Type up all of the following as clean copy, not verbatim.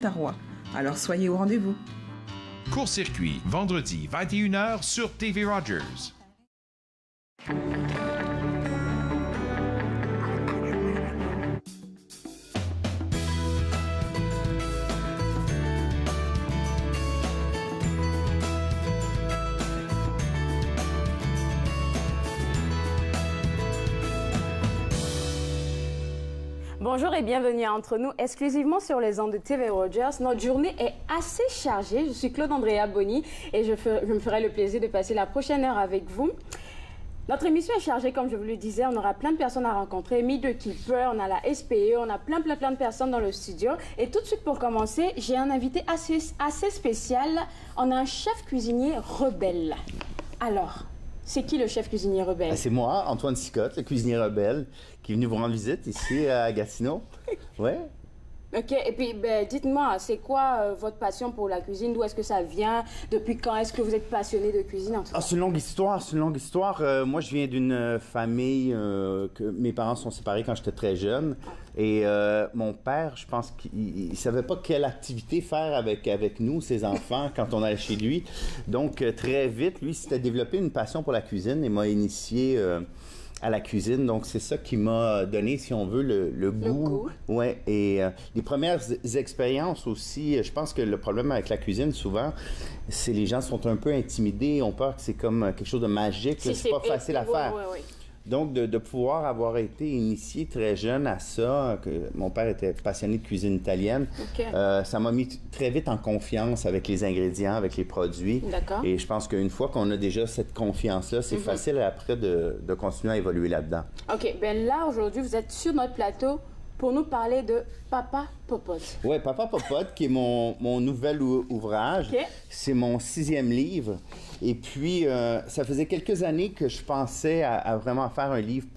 Tarois. Alors soyez au rendez-vous. Court-circuit, vendredi, 21h sur TV Rogers. Bonjour et bienvenue à Entre nous, exclusivement sur les ondes de TV Rogers. Notre journée est assez chargée. Je suis Claude Andrea Bonny et je me ferai le plaisir de passer la prochaine heure avec vous. Notre émission est chargée, comme je vous le disais. On aura plein de personnes à rencontrer. Meet the Keeper, on a la SPE, on a plein de personnes dans le studio. Et tout de suite, pour commencer, j'ai un invité assez spécial. On a un chef cuisinier rebelle. Alors, c'est qui le chef cuisinier rebelle? C'est moi, Antoine Sicotte, le cuisinier rebelle, qui est venu vous rendre visite ici à Gatineau. Ouais. OK. Et puis, dites-moi, c'est quoi votre passion pour la cuisine? D'où est-ce que ça vient? Depuis quand est-ce que vous êtes passionné de cuisine? En tout cas? C'est une longue histoire, moi, je viens d'une famille que mes parents sont séparés quand j'étais très jeune. Et mon père, je pense qu'il savait pas quelle activité faire avec nous, ses enfants, quand on allait chez lui. Donc, très vite, lui, s'était développé une passion pour la cuisine et m'a initié à la cuisine. Donc, c'est ça qui m'a donné, si on veut, le goût. Ouais. Et les premières expériences aussi, je pense que le problème avec la cuisine, souvent, c'est les gens sont un peu intimidés, ont peur que c'est comme quelque chose de magique. C'est pas facile à faire. Oui. Donc, de pouvoir avoir été initié très jeune à ça, que mon père était passionné de cuisine italienne, ça m'a mis très vite en confiance avec les ingrédients, avec les produits. D'accord. Et je pense qu'une fois qu'on a déjà cette confiance-là, c'est facile après de continuer à évoluer là-dedans. OK. Ben là, aujourd'hui, vous êtes sur notre plateau pour nous parler de Papa Popote. Oui, Papa Popote, qui est mon nouvel ouvrage. Okay. C'est mon 6e livre. Et puis, ça faisait quelques années que je pensais à vraiment faire un livre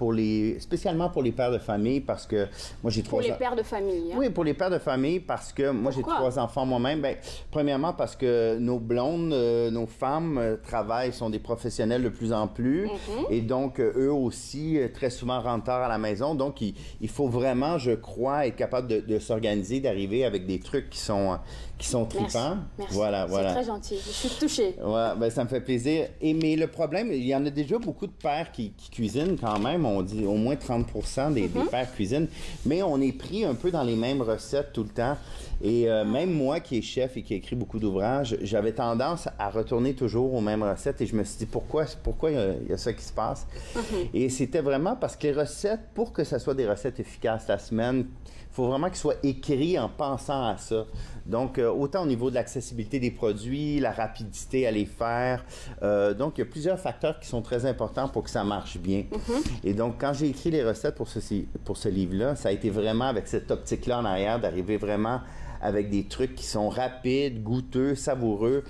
spécialement pour les pères de famille, parce que moi, j'ai 3 ans. Pour les pères de famille, hein? Oui, pour les pères de famille, parce que moi, j'ai 3 enfants moi-même. Ben, premièrement, parce que nos blondes, nos femmes travaillent, sont des professionnels de plus en plus. Et donc, eux aussi, très souvent rentrent tard à la maison. Donc, il faut vraiment, je crois, être capable de s'organiser, d'arriver avec des trucs qui sont trippants. Merci. Voilà. C'est très gentil. Je suis touchée. Ouais, ben, ça me fait plaisir. Mais le problème, il y en a déjà beaucoup de pères qui cuisinent quand même. On dit au moins 30% des pères cuisinent. Mais on est pris un peu dans les mêmes recettes tout le temps. Et même moi, qui est chef et qui ai écrit beaucoup d'ouvrages, j'avais tendance à retourner toujours aux mêmes recettes. Et je me suis dit, pourquoi il y a ça qui se passe? Et c'était vraiment parce que les recettes, pour que ça soit des recettes efficaces la semaine, il faut vraiment qu'ils soient écrits en pensant à ça. Donc, autant au niveau de l'accessibilité des produits, la rapidité à les faire. Donc, il y a plusieurs facteurs qui sont très importants pour que ça marche bien. Et donc, quand j'ai écrit les recettes pour ce livre-là, ça a été vraiment avec cette optique-là en arrière, d'arriver vraiment avec des trucs qui sont rapides, goûteux, savoureux,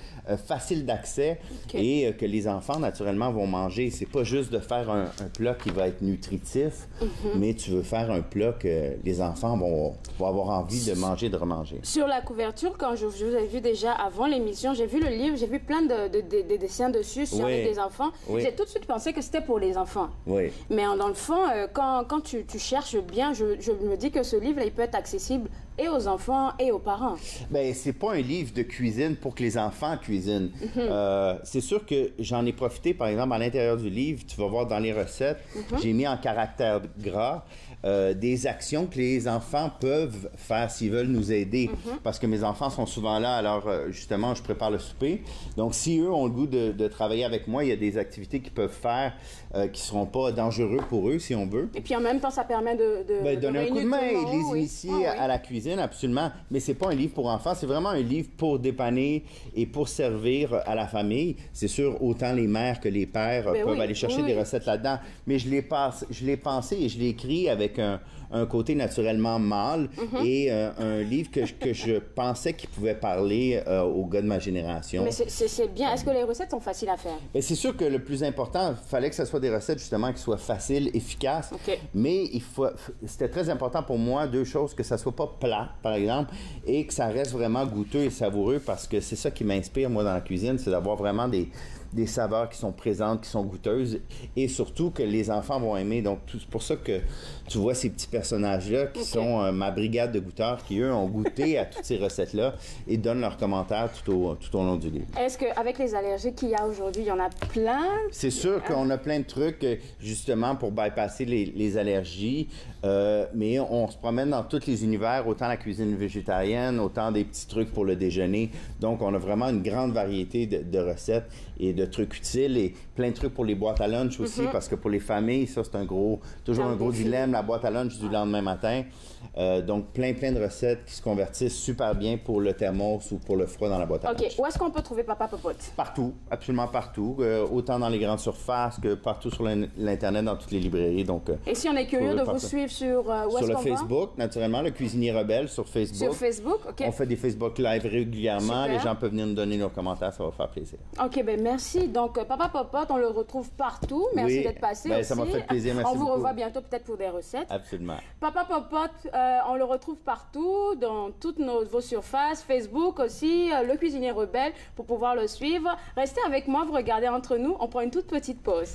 faciles d'accès et que les enfants, naturellement, vont manger. C'est pas juste de faire un plat qui va être nutritif, mais tu veux faire un plat que les enfants vont avoir envie de manger et de remanger. Sur la couverture, quand je vous ai vu déjà avant l'émission, j'ai vu le livre, j'ai vu plein de dessins dessus sur des enfants. J'ai tout de suite pensé que c'était pour les enfants. Oui. Mais dans le fond, quand tu cherches bien, je me dis que ce livre-là, il peut être accessible et aux enfants et aux parents. Ben, c'est pas un livre de cuisine pour que les enfants cuisinent. C'est sûr que j'en ai profité, par exemple, à l'intérieur du livre, tu vas voir dans les recettes, j'ai mis en caractère gras des actions que les enfants peuvent faire s'ils veulent nous aider. Parce que mes enfants sont souvent là, alors justement, je prépare le souper. Donc, si eux ont le goût de travailler avec moi, il y a des activités qu'ils peuvent faire qui seront pas dangereux pour eux, si on veut. Et puis en même temps, ça permet de donner un coup de main et les initier à la cuisine, absolument. Mais c'est pas un livre pour enfants, c'est vraiment un livre pour dépanner et pour servir à la famille. C'est sûr, autant les mères que les pères peuvent aller chercher des recettes là-dedans. Mais je l'ai pensé et je l'ai écrit avec un côté naturellement mâle et un livre que je pensais qu'il pouvait parler aux gars de ma génération. Mais c'est bien. Est-ce que les recettes sont faciles à faire? Bien, c'est sûr que le plus important, il fallait que ce soit des recettes justement qui soient faciles, efficaces. Mais c'était très important pour moi, 2 choses, que ça soit pas plat, par exemple, et que ça reste vraiment goûteux et savoureux, parce que c'est ça qui m'inspire, moi, dans la cuisine, c'est d'avoir vraiment des saveurs qui sont présentes, qui sont goûteuses et surtout que les enfants vont aimer. Donc, c'est pour ça que tu vois ces petits personnages-là qui sont ma brigade de goûteurs qui, eux, ont goûté à toutes ces recettes-là et donnent leurs commentaires tout au long du livre. Est-ce qu'avec les allergies qu'il y a aujourd'hui, il y en a plein? C'est sûr qu'on a plein de trucs, justement, pour bypasser les allergies, mais on se promène dans tous les univers, autant la cuisine végétarienne, autant des petits trucs pour le déjeuner. Donc, on a vraiment une grande variété de recettes et de trucs utiles et plein de trucs pour les boîtes à lunch aussi, parce que pour les familles, ça, c'est toujours un gros dilemme, la boîte à lunch du lendemain matin. Donc, plein de recettes qui se convertissent super bien pour le thermos ou pour le froid dans la boîte à lunch. OK. Où est-ce qu'on peut trouver Papa Popote? Partout, absolument partout. Autant dans les grandes surfaces que partout sur l'Internet, dans toutes les librairies. Donc, et si on est curieux de vous suivre sur où est-ce qu'on va? Sur le Facebook, naturellement, le Cuisinier Rebelle sur Facebook. Sur Facebook, OK. On fait des Facebook Live régulièrement. Super. Les gens peuvent venir nous donner leurs commentaires, ça va faire plaisir. OK, bien merci. Donc, Papa Popote, on le retrouve partout. Merci Oui, d'être passé ben, aussi. ça m'a fait plaisir, merci On vous beaucoup. revoit bientôt peut-être pour des recettes. Absolument. Papa Popote, on le retrouve partout, dans toutes vos surfaces, Facebook aussi, le Cuisinier Rebelle, pour pouvoir le suivre. Restez avec moi, vous regardez entre nous, on prend une toute petite pause.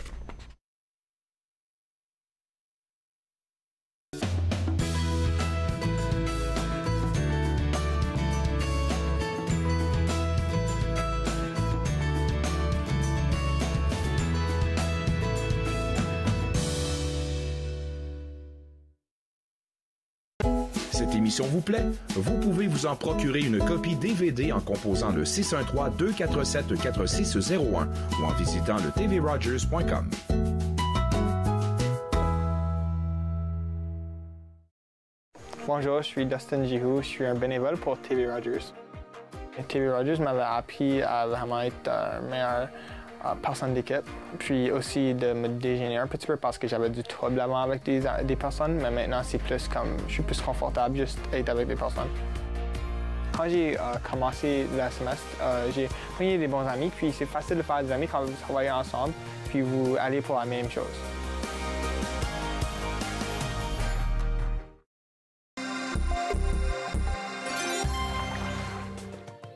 Cette émission vous plaît? Vous pouvez vous en procurer une copie DVD en composant le 613-247-4601 ou en visitant le tvrogers.com. Bonjour, je suis Dustin Jihu, je suis un bénévole pour TV Rogers. TV Rogers m'avait appris à vraiment être meilleure personne d'équipe, puis aussi de me déjeuner un petit peu parce que j'avais du trouble avant avec des personnes, mais maintenant c'est plus comme, je suis plus confortable juste être avec des personnes. Quand j'ai commencé le semestre, j'ai pris des bons amis, puis c'est facile de faire des amis quand vous travaillez ensemble, puis vous allez pour la même chose.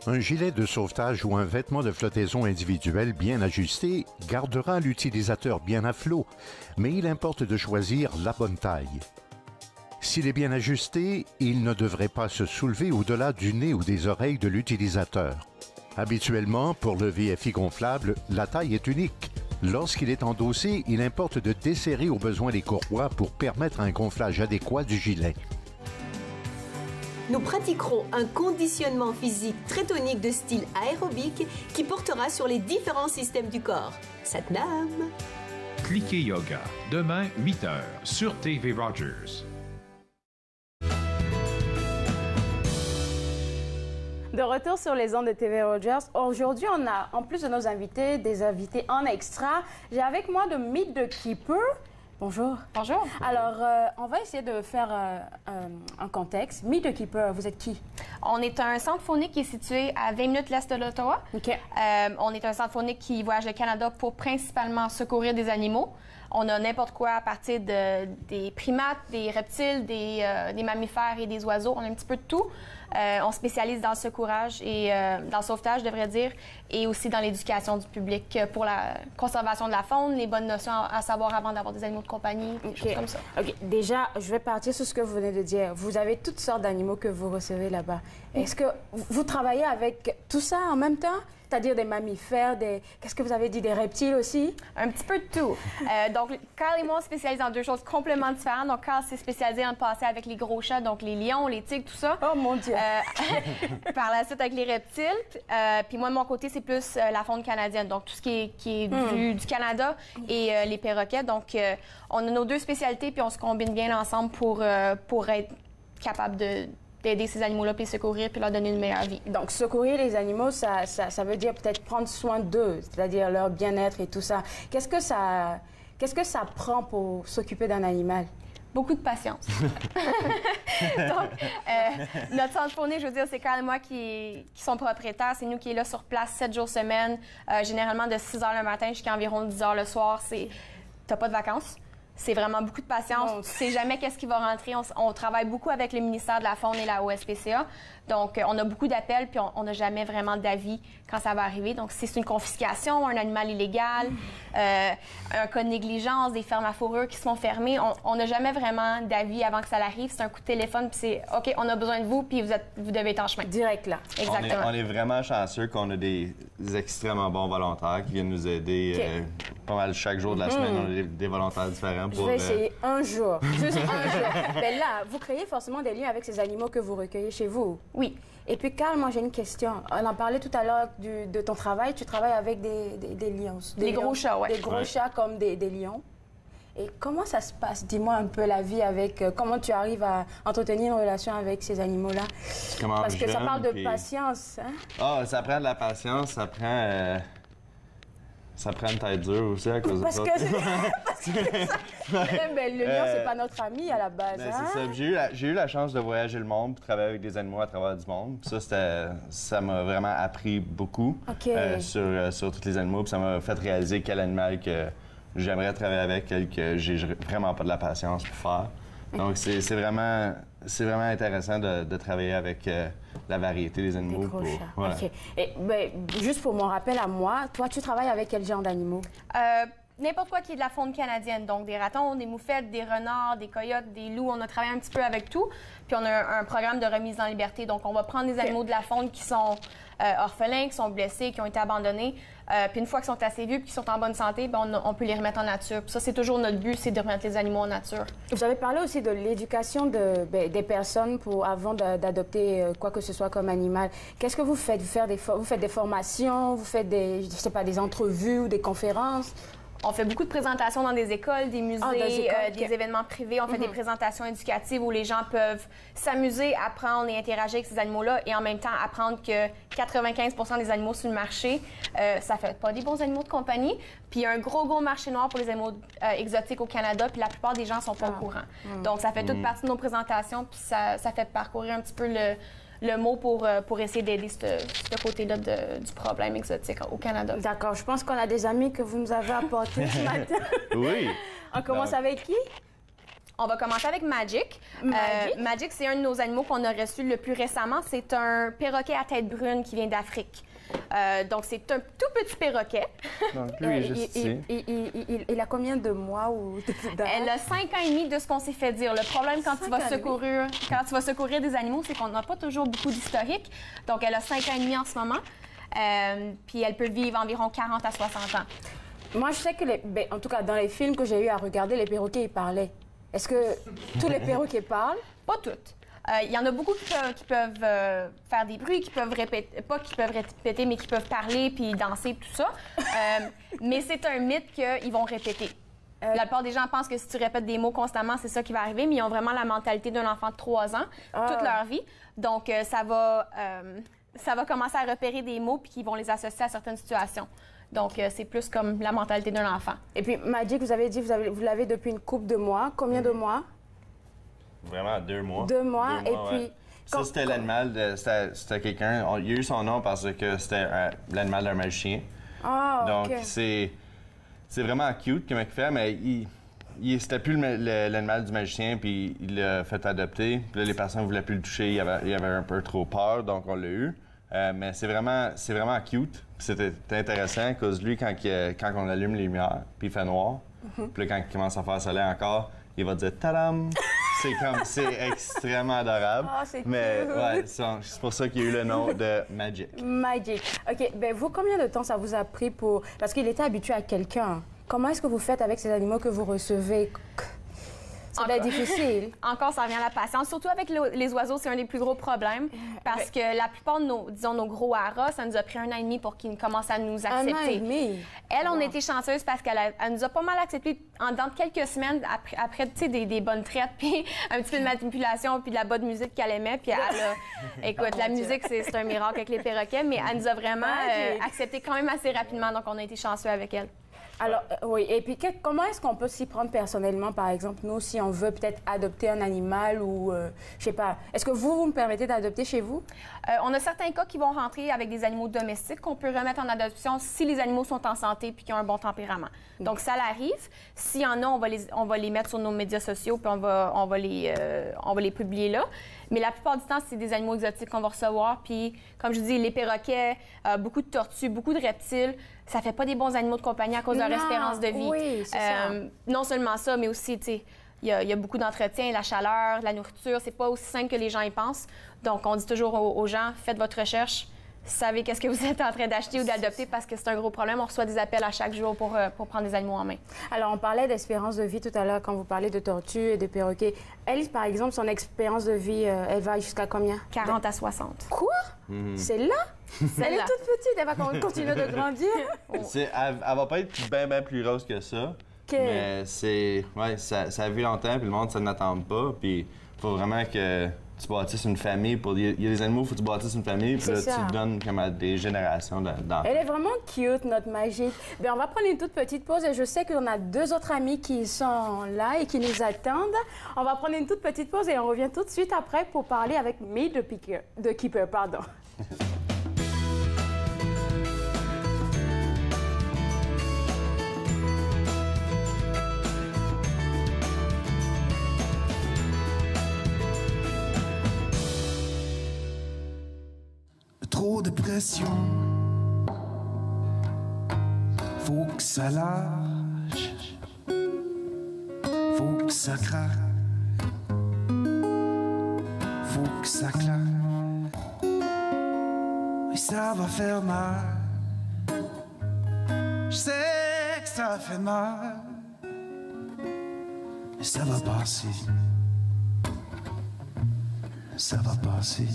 Un gilet de sauvetage ou un vêtement de flottaison individuel bien ajusté gardera l'utilisateur bien à flot, mais il importe de choisir la bonne taille. S'il est bien ajusté, il ne devrait pas se soulever au-delà du nez ou des oreilles de l'utilisateur. Habituellement, pour le VFI gonflable, la taille est unique. Lorsqu'il est endossé, il importe de desserrer au besoin les courroies pour permettre un gonflage adéquat du gilet. Nous pratiquerons un conditionnement physique très tonique de style aérobique qui portera sur les différents systèmes du corps. Satnam! Cliquez Yoga, demain 8h sur TV Rogers. De retour sur les ondes de TV Rogers. Aujourd'hui, on a, en plus de nos invités, des invités en extra. J'ai avec moi de Meet the Keeper. Bonjour. Bonjour. Alors, on va essayer de faire un contexte. Meet the Keeper, vous êtes qui? On est un centre faunique qui est situé à 20 minutes l'est de l'Ottawa. OK. On est un centre faunique qui voyage le Canada pour principalement secourir des animaux. On a n'importe quoi à partir des primates, des reptiles, des mammifères et des oiseaux. On a un petit peu de tout. On spécialise dans le secourage et dans le sauvetage, je devrais dire, et aussi dans l'éducation du public pour la conservation de la faune, les bonnes notions à savoir avant d'avoir des animaux de compagnie, des choses comme ça. OK. Déjà, je vais partir sur ce que vous venez de dire. Vous avez toutes sortes d'animaux que vous recevez là-bas. Est-ce que vous travaillez avec tout ça en même temps? C'est-à-dire des mammifères, qu'est-ce que vous avez dit, des reptiles aussi? Un petit peu de tout. Donc, Carl et moi, on spécialise dans deux choses complètement différentes. Donc, Carl s'est spécialisé dans le passé avec les gros chats, donc les lions, les tigres, tout ça. Oh mon Dieu! Par la suite, avec les reptiles. Puis moi, de mon côté, c'est plus la faune canadienne, donc tout ce qui est du Canada et les perroquets. Donc, on a nos deux spécialités, puis on se combine bien ensemble pour être capable d'aider ces animaux-là, puis les secourir, puis leur donner une meilleure vie. Donc, secourir les animaux, ça veut dire peut-être prendre soin d'eux, c'est-à-dire leur bien-être et tout ça. Qu'est-ce que ça prend pour s'occuper d'un animal? Beaucoup de patience. Donc, notre centre faunique, je veux dire, c'est Carl et moi qui sont propriétaires. C'est nous qui est là sur place 7 jours semaine, généralement de 6 h le matin jusqu'à environ 10 h le soir. T'as pas de vacances. C'est vraiment beaucoup de patience. Bon. Tu sais jamais qu'est-ce qui va rentrer. On travaille beaucoup avec le ministère de la Faune et la OSPCA. Donc, on a beaucoup d'appels, puis on n'a jamais vraiment d'avis quand ça va arriver. Donc, si c'est une confiscation, un animal illégal, un cas de négligence, des fermes à fourrure qui se font fermer, on n'a jamais vraiment d'avis avant que ça arrive. C'est un coup de téléphone, puis c'est « OK, on a besoin de vous, puis vous devez être en chemin. » Direct là. Exactement. On est vraiment chanceux qu'on a des extrêmement bons volontaires qui viennent nous aider pas mal chaque jour de la semaine. On a des volontaires différents pour... Je vais essayer un jour, juste un jour. Mais là, vous créez forcément des liens avec ces animaux que vous recueillez chez vous. Oui. Et puis, Carl, moi, j'ai une question. On en parlait tout à l'heure de ton travail. Tu travailles avec des lions. Des gros chats, oui. Des gros chats comme des lions. Et comment ça se passe? Dis-moi un peu la vie avec... comment tu arrives à entretenir une relation avec ces animaux-là? Parce que ça parle de patience. Hein? Ah, ça prend de la patience, ça prend... Ça prend une tête dure aussi à cause de ça. Parce que ben, le lion, c'est pas notre ami à la base. Ben, hein? c'est ça. J'ai eu la chance de voyager le monde et travailler avec des animaux à travers du monde. Puis ça m'a vraiment appris beaucoup sur tous les animaux. Puis ça m'a fait réaliser quel animal que j'aimerais travailler avec, quel que j'ai vraiment pas de la patience pour faire. Donc, c'est vraiment intéressant de travailler avec la variété des animaux. Des gros chats. Voilà. OK. Et, ben, juste pour mon rappel à moi, toi, tu travailles avec quel genre d'animaux? N'importe quoi qui est de la faune canadienne. Donc, des ratons, des moufettes, des renards, des coyotes, des loups. On a travaillé un petit peu avec tout. Puis, on a un programme de remise en liberté. Donc, on va prendre des animaux de la faune qui sont orphelins, qui sont blessés, qui ont été abandonnés. Puis, une fois qu'ils sont assez vieux et qu'ils sont en bonne santé, ben, on peut les remettre en nature. Puis ça, c'est toujours notre but, c'est de remettre les animaux en nature. Vous avez parlé aussi de l'éducation des personnes avant d'adopter quoi que ce soit comme animal. Qu'est-ce que vous faites? Vous faites des formations? Vous faites des entrevues ou des conférences? On fait beaucoup de présentations dans des écoles, des musées, des événements privés. On fait des présentations éducatives où les gens peuvent s'amuser, apprendre et interagir avec ces animaux-là et en même temps apprendre que 95 des animaux sur le marché, ça fait pas des bons animaux de compagnie. Puis il y a un gros marché noir pour les animaux exotiques au Canada, puis la plupart des gens sont pas au courant. Donc ça fait toute partie de nos présentations, puis ça fait parcourir un petit peu le mot pour essayer d'aider ce côté-là du problème exotique au Canada. D'accord. Je pense qu'on a des amis que vous nous avez apportés ce matin. Oui. On commence avec qui? On va commencer avec Magic. Magic, c'est un de nos animaux qu'on a reçu le plus récemment. C'est un perroquet à tête brune qui vient d'Afrique. Donc, c'est un tout petit perroquet. Donc, lui, est juste ici. Il a combien de mois ou Elle a 5 ans et demi de ce qu'on s'est fait dire. Le problème quand tu vas secourir des animaux, c'est qu'on n'a pas toujours beaucoup d'historique. Donc, elle a 5 ans et demi en ce moment. Puis, elle peut vivre environ 40 à 60 ans. Moi, je sais que, en tout cas, dans les films que j'ai eu à regarder, les perroquets, ils parlaient. Est-ce que tous les perroquets parlent? Pas toutes. Il y en a beaucoup qui peuvent faire des bruits, qui peuvent répéter, pas qui peuvent répéter, mais qui peuvent parler puis danser, tout ça. Mais c'est un mythe qu'ils vont répéter. La plupart des gens pensent que si tu répètes des mots constamment, c'est ça qui va arriver, mais ils ont vraiment la mentalité d'un enfant de 3 ans toute leur vie. Donc, ça va commencer à repérer des mots puis qu'ils vont les associer à certaines situations. Donc, c'est plus comme la mentalité d'un enfant. Et puis, Magic, vous avez dit que vous l'avez depuis une couple de mois. Combien de mois? Vraiment, 2 mois. 2 mois. Et puis... Ouais. Ça, c'était l'animal, c'était quelqu'un... Il a eu son nom parce que c'était l'animal d'un magicien. Ah, donc, c'est vraiment cute comment il fait, mais c'était plus l'animal du magicien, puis il l'a fait adopter. Puis là, les personnes ne voulaient plus le toucher, il avait un peu trop peur, donc on l'a eu. Mais c'est vraiment cute. C'était intéressant, parce que lui, quand on allume les lumières, puis il fait noir, puis là, quand il commence à faire soleil encore, il va dire « tadam! » C'est extrêmement adorable. Oh, c'est mais cute. ouais, c'est pour ça qu'il y a eu le nom de Magic. Magic. OK. Ben vous, combien de temps ça vous a pris pour... Parce qu'il était habitué à quelqu'un. Comment est-ce que vous faites avec ces animaux que vous recevez? Ça doit être difficile. Encore, ça revient à la patience. Surtout avec les oiseaux, c'est un des plus gros problèmes. Parce que la plupart de nos gros haras, ça nous a pris 1 an et demi pour qu'ils commencent à nous accepter. 1 an et demi? Elle, on a été chanceuse parce qu'elle nous a pas mal accepté dans quelques semaines après tu sais, des bonnes traites, puis un petit peu de manipulation, puis de la bonne musique qu'elle aimait. Puis écoute, la musique, c'est un miracle avec les perroquets, mais elle nous a vraiment accepté quand même assez rapidement. Donc, on a été chanceux avec elle. Alors, oui. Et puis, comment est-ce qu'on peut s'y prendre personnellement, par exemple, nous, si on veut peut-être adopter un animal ou, je sais pas, est-ce que vous me permettez d'adopter chez vous? On a certains cas qui vont rentrer avec des animaux domestiques qu'on peut remettre en adoption si les animaux sont en santé puis qui ont un bon tempérament. Donc, ça l'arrive. S'il y en a, on va les mettre sur nos médias sociaux puis on va les publier là. Mais la plupart du temps, c'est des animaux exotiques qu'on va recevoir. Puis, comme je dis, les perroquets, beaucoup de tortues, beaucoup de reptiles, ça fait pas des bons animaux de compagnie à cause de leur espérance de vie. Oui, c'est ça. Non seulement ça, mais aussi, tu sais, il y a beaucoup d'entretien, la chaleur, la nourriture. C'est pas aussi simple que les gens y pensent. Donc, on dit toujours aux gens, faites votre recherche. Savez qu'est-ce que vous êtes en train d'acheter ou d'adopter parce que c'est un gros problème. On reçoit des appels à chaque jour pour prendre des animaux en main. Alors, on parlait d'espérance de vie tout à l'heure quand vous parlez de tortues et de perroquets. Elle, par exemple, son expérience de vie, elle va jusqu'à combien? 40 à 60. Quoi? C'est là? Elle est toute petite, elle va continuer de grandir. Elle va pas être bien plus rose que ça. Mais c'est... Ouais, ça vit longtemps, puis le monde, ça n'attend pas. Puis il faut vraiment que tu bâtisses une famille. Il y a des animaux, il faut que tu bâtisses une famille, puis là, tu le donnes comme à des générations d'enfants. Elle est vraiment cute, notre Magique. Bien, on va prendre une toute petite pause et je sais qu'on a 2 autres amis qui sont là et qui nous attendent. On va prendre une toute petite pause et on revient tout de suite après pour parler avec Meet the Keeper. Pardon. Trop de pression, faut que ça lâche, faut que ça craque, faut que ça claque, et ça va faire mal, je sais que ça fait mal, mais ça va passer, ça va passer.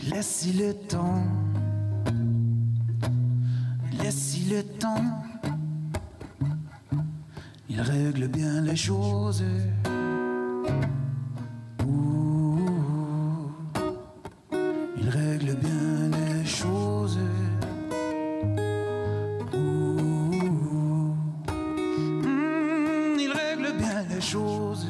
Laissez le temps, laissez le temps, il règle bien les choses. Ouh, il règle bien les choses. Ouh, il règle bien les choses.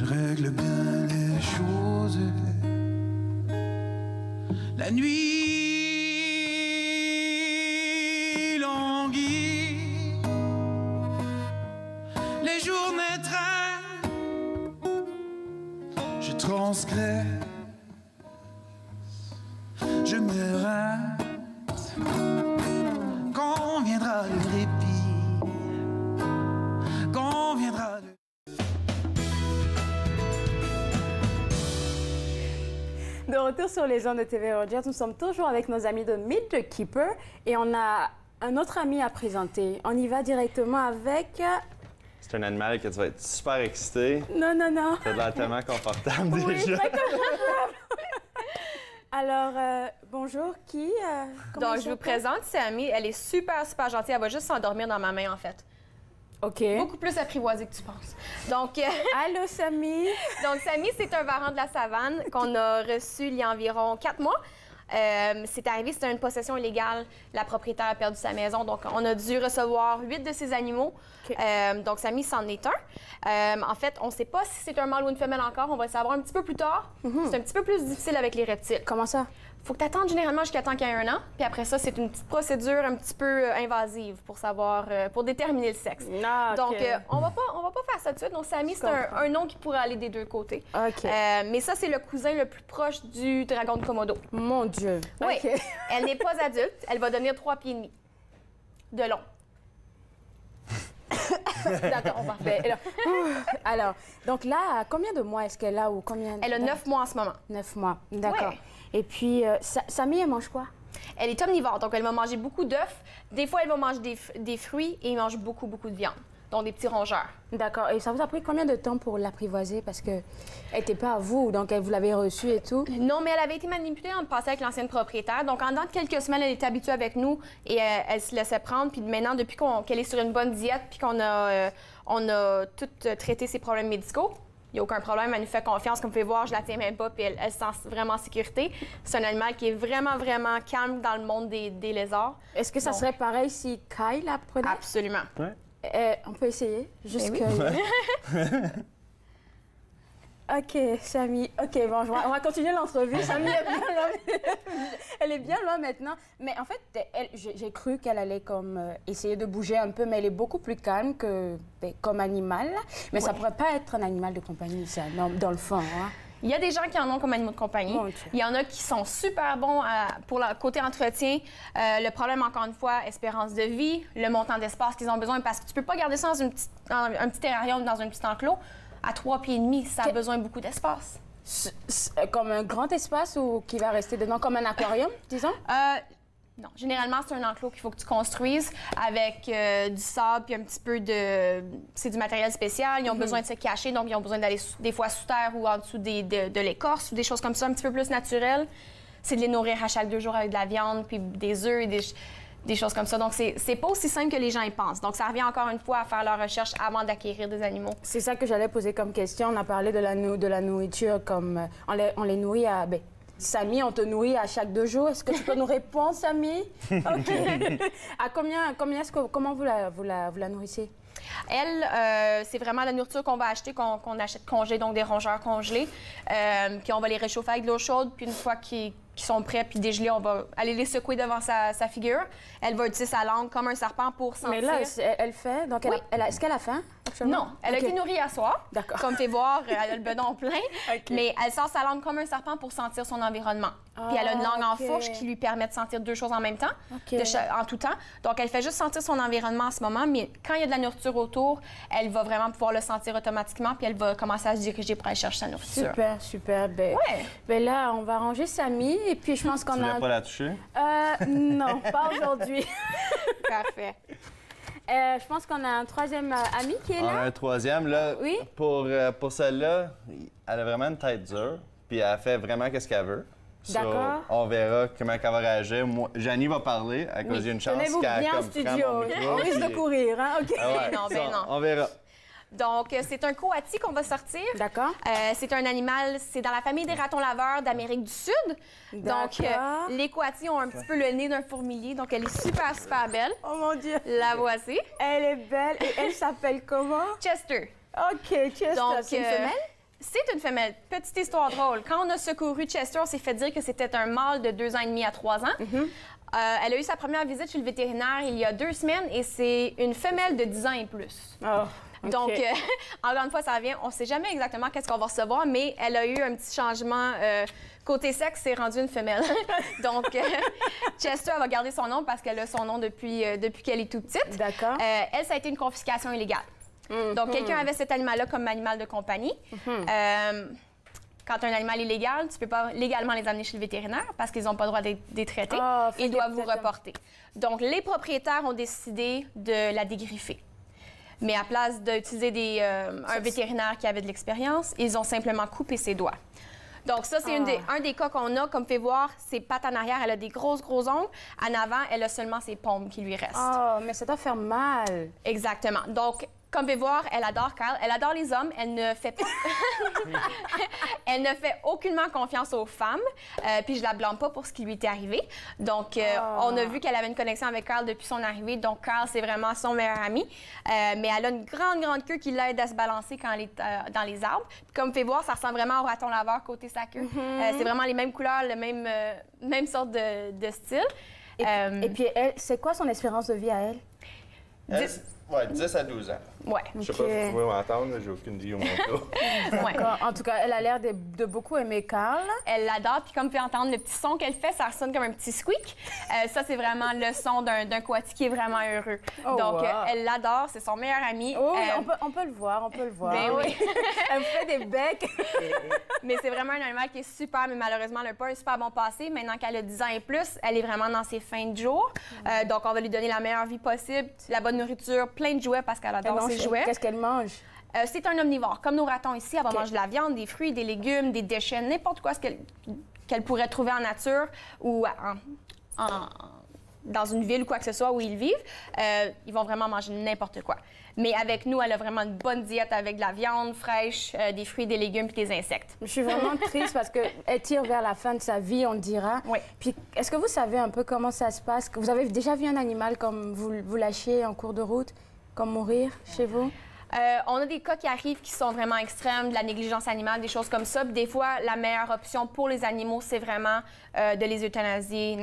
Règle bien les choses. La nuit languit, les journées traînent, je transgresse, je me rince. Quand viendra le répit, quand viendra le... De retour sur les ondes de TV Rogers, nous sommes toujours avec nos amis de Meet the Keeper et on a un autre ami à présenter. On y va directement avec... C'est un animal que tu vas être super excité. Non. Tu as l'air tellement confortable Oui, déjà. très confortable. Alors, bonjour, qui? Donc, je vous présente Sammy. Elle est super gentille. Elle va juste s'endormir dans ma main, en fait. OK. Beaucoup plus apprivoisée que tu penses. Donc, allô, Sammy. Donc, Sammy, c'est un varan de la savane qu'on a reçu il y a environ 4 mois. C'est arrivé, c'était une possession illégale. La propriétaire a perdu sa maison, donc on a dû recevoir 8 de ces animaux. Okay. Donc, Sammy, c'en est un. En fait, on ne sait pas si c'est un mâle ou une femelle encore. On va le savoir un petit peu plus tard. C'est un petit peu plus difficile avec les reptiles. Comment ça? Faut que tu attendes généralement jusqu'à temps qu'il y ait 1 an. Puis après ça, c'est une petite procédure un petit peu invasive pour savoir, pour déterminer le sexe. Ah, okay. Donc, on va pas faire ça tout de suite. Donc, Sammy, c'est un nom qui pourrait aller des 2 côtés. OK. Mais ça, c'est le cousin le plus proche du dragon de Komodo. Mon Dieu. Oui. Okay. Elle n'est pas adulte. Elle va devenir 3 pieds et demi de long. D'accord, parfait. Alors, donc là, combien de mois est-ce qu'elle a ou combien? Elle a 9 mois en ce moment. 9 mois, d'accord. Ouais. Et puis, Sammy, elle mange quoi? Elle est omnivore, donc elle va manger beaucoup d'œufs. Des fois, elle va manger des fruits et elle mange beaucoup de viande, donc des petits rongeurs. D'accord. Et ça vous a pris combien de temps pour l'apprivoiser? Parce qu'elle n'était pas à vous, donc vous l'avez reçue et tout. Non, mais elle avait été manipulée en passant avec l'ancienne propriétaire. Donc, en dedans de quelques semaines, elle était habituée avec nous et elle se laissait prendre. Puis maintenant, depuis qu'elle est sur une bonne diète puis qu'on a tout traité ses problèmes médicaux, Il n'y a aucun problème, elle nous fait confiance. Comme vous pouvez voir, je la tiens même pas, puis elle se sent vraiment en sécurité. C'est un animal qui est vraiment, vraiment calme dans le monde des lézards. Est-ce que ça serait pareil si Kyle la prenait? Absolument. Ouais. On peut essayer? Juste oui. OK, Samy. OK, bon, on va continuer l'entrevue. Samy est bien loin. Elle est bien loin maintenant. Mais en fait, j'ai cru qu'elle allait comme essayer de bouger un peu, mais elle est beaucoup plus calme que comme animal. Mais ça pourrait pas être un animal de compagnie, ça, dans le fond. Hein? Il y a des gens qui en ont comme animaux de compagnie. Il y en a qui sont super bons pour le côté entretien. Le problème, encore une fois, espérance de vie, le montant d'espace qu'ils ont besoin, parce que tu peux pas garder ça dans un petit terrarium, dans un petit enclos. À 3,5 pieds, ça a besoin de beaucoup d'espace. Comme un grand espace ou qui va rester dedans, comme un aquarium, disons? Non, généralement, c'est un enclos qu'il faut que tu construises avec du sable puis un petit peu de... C'est du matériel spécial. Ils ont besoin de se cacher, donc ils ont besoin d'aller des fois sous terre ou en dessous de l'écorce ou des choses comme ça, un petit peu plus naturelles. C'est de les nourrir à chaque 2 jours avec de la viande puis des œufs et des choses comme ça. Donc, c'est pas aussi simple que les gens y pensent. Donc, ça revient encore une fois à faire leur recherche avant d'acquérir des animaux. C'est ça que j'allais poser comme question. On a parlé de la nourriture comme... on les nourrit à... Samy, on te nourrit à chaque 2 jours. Est-ce que tu peux nous répondre, Samy? OK. À comment vous la nourrissez? Elle, c'est vraiment la nourriture qu'on va acheter, qu'on achète congelée, donc des rongeurs congelés. Puis on va les réchauffer avec de l'eau chaude. Puis une fois qu'ils sont prêts puis dégelés, on va aller les secouer devant sa figure. Elle va utiliser sa langue comme un serpent pour sentir. Mais là, elle fait... Donc, oui. est-ce qu'elle a faim? Non, elle a été nourrie à soir. D'accord. Comme tu peux voir, elle a le bedon plein. Mais elle sort sa langue comme un serpent pour sentir son environnement. Puis elle a une langue en fourche qui lui permet de sentir 2 choses en même temps, en tout temps. Donc, elle fait juste sentir son environnement en ce moment, mais quand il y a de la nourriture autour, elle va vraiment pouvoir le sentir automatiquement, puis elle va commencer à se diriger pour aller chercher sa nourriture. Super, super. Ben là, on va ranger Samy, et puis je pense qu'on a... Tu voulais pas la toucher? Non, pas aujourd'hui. Parfait. Je pense qu'on a un 3e ami qui est là. On a un 3e, là. Oui. Pour celle-là, elle a vraiment une tête dure, puis elle fait vraiment qu'est-ce qu'elle veut. D'accord. On verra comment elle va réagir. Moi, Janie va parler, à cause d'une chance tenez-vous qu'elle bien en studio. On risque de courir, hein? OK. Non. On verra. Donc, c'est un coati qu'on va sortir. D'accord. C'est un animal, c'est dans la famille des ratons laveurs d'Amérique du Sud. Donc, les coatis ont un petit peu le nez d'un fourmilier. Donc, elle est super, super belle. Oh mon Dieu. La voici. Elle est belle. Et elle s'appelle comment? Chester. OK, Chester. Donc, c'est une femelle? C'est une femelle. Petite histoire drôle. Quand on a secouru Chester, on s'est fait dire que c'était un mâle de 2 ans et demi à 3 ans. Elle a eu sa première visite chez le vétérinaire il y a 2 semaines et c'est une femelle de 10 ans et plus. Oh. Donc, encore une fois, ça revient. On ne sait jamais exactement qu'est-ce qu'on va recevoir, mais elle a eu un petit changement. Côté sexe, c'est rendu une femelle. Donc, Chester, elle va garder son nom parce qu'elle a son nom depuis qu'elle est toute petite. D'accord. Elle, ça a été une confiscation illégale. Donc, quelqu'un avait cet animal-là comme animal de compagnie. Quand un animal est légal, tu ne peux pas légalement les amener chez le vétérinaire parce qu'ils n'ont pas le droit d'être traités. Ils doivent vous reporter. Donc, les propriétaires ont décidé de la dégriffer. Mais à place d'utiliser un vétérinaire qui avait de l'expérience, ils ont simplement coupé ses doigts. Donc ça, c'est un des cas qu'on a. Comme vous pouvez voir, ses pattes en arrière, elle a des gros ongles. En avant, elle a seulement ses paumes qui lui restent. Oh, mais ça doit faire mal. Exactement. Donc, comme vous pouvez voir, elle adore Kyle. Elle adore les hommes. Elle ne fait pas... elle ne fait aucunement confiance aux femmes. Puis je la blâme pas pour ce qui lui était arrivé. Donc, on a vu qu'elle avait une connexion avec Kyle depuis son arrivée. Donc, Kyle, c'est vraiment son meilleur ami. Mais elle a une grande queue qui l'aide à se balancer quand elle est dans les arbres. Puis, comme vous pouvez voir, ça ressemble vraiment au raton laveur côté sa queue. C'est vraiment les mêmes couleurs, le même sorte de style. Et puis, c'est quoi son espérance de vie à elle? 10 à 12 ans. Ouais. Je sais pas si vous pouvez m'entendre, j'ai aucune idée au mon cas. En tout cas, elle a l'air de beaucoup aimer Carl. Elle l'adore, puis comme vous pouvez entendre, le petit son qu'elle fait, ça sonne comme un petit squeak. Ça, c'est vraiment le son d'un coati qui est vraiment heureux. Donc, elle l'adore, c'est son meilleur ami. Oh, on peut le voir, Ben oui. Elle fait des becs. Mais c'est vraiment un animal qui est super, mais malheureusement, elle n'a pas un super bon passé. Maintenant qu'elle a 10 ans et plus, elle est vraiment dans ses fins de jour. Donc, on va lui donner la meilleure vie possible, la bonne nourriture, plein de jouets parce qu'elle adore ses jouets. Qu'est-ce qu'elle mange? C'est un omnivore. Comme nos ratons ici, elle va manger de la viande, des fruits, des légumes, des déchets, n'importe quoi qu'elle pourrait trouver en nature ou dans une ville ou quoi que ce soit où ils vivent, ils vont vraiment manger n'importe quoi. Mais avec nous, elle a vraiment une bonne diète avec de la viande fraîche, des fruits, des légumes et des insectes. Je suis vraiment triste parce qu'elle tire vers la fin de sa vie, on le dira. Oui. Puis, est-ce que vous savez un peu comment ça se passe? Vous avez déjà vu un animal comme vous lâchez en cours de route, comme mourir chez vous? On a des cas qui arrivent qui sont vraiment extrêmes, de la négligence animale, des choses comme ça. Puis des fois, la meilleure option pour les animaux, c'est vraiment de les euthanasier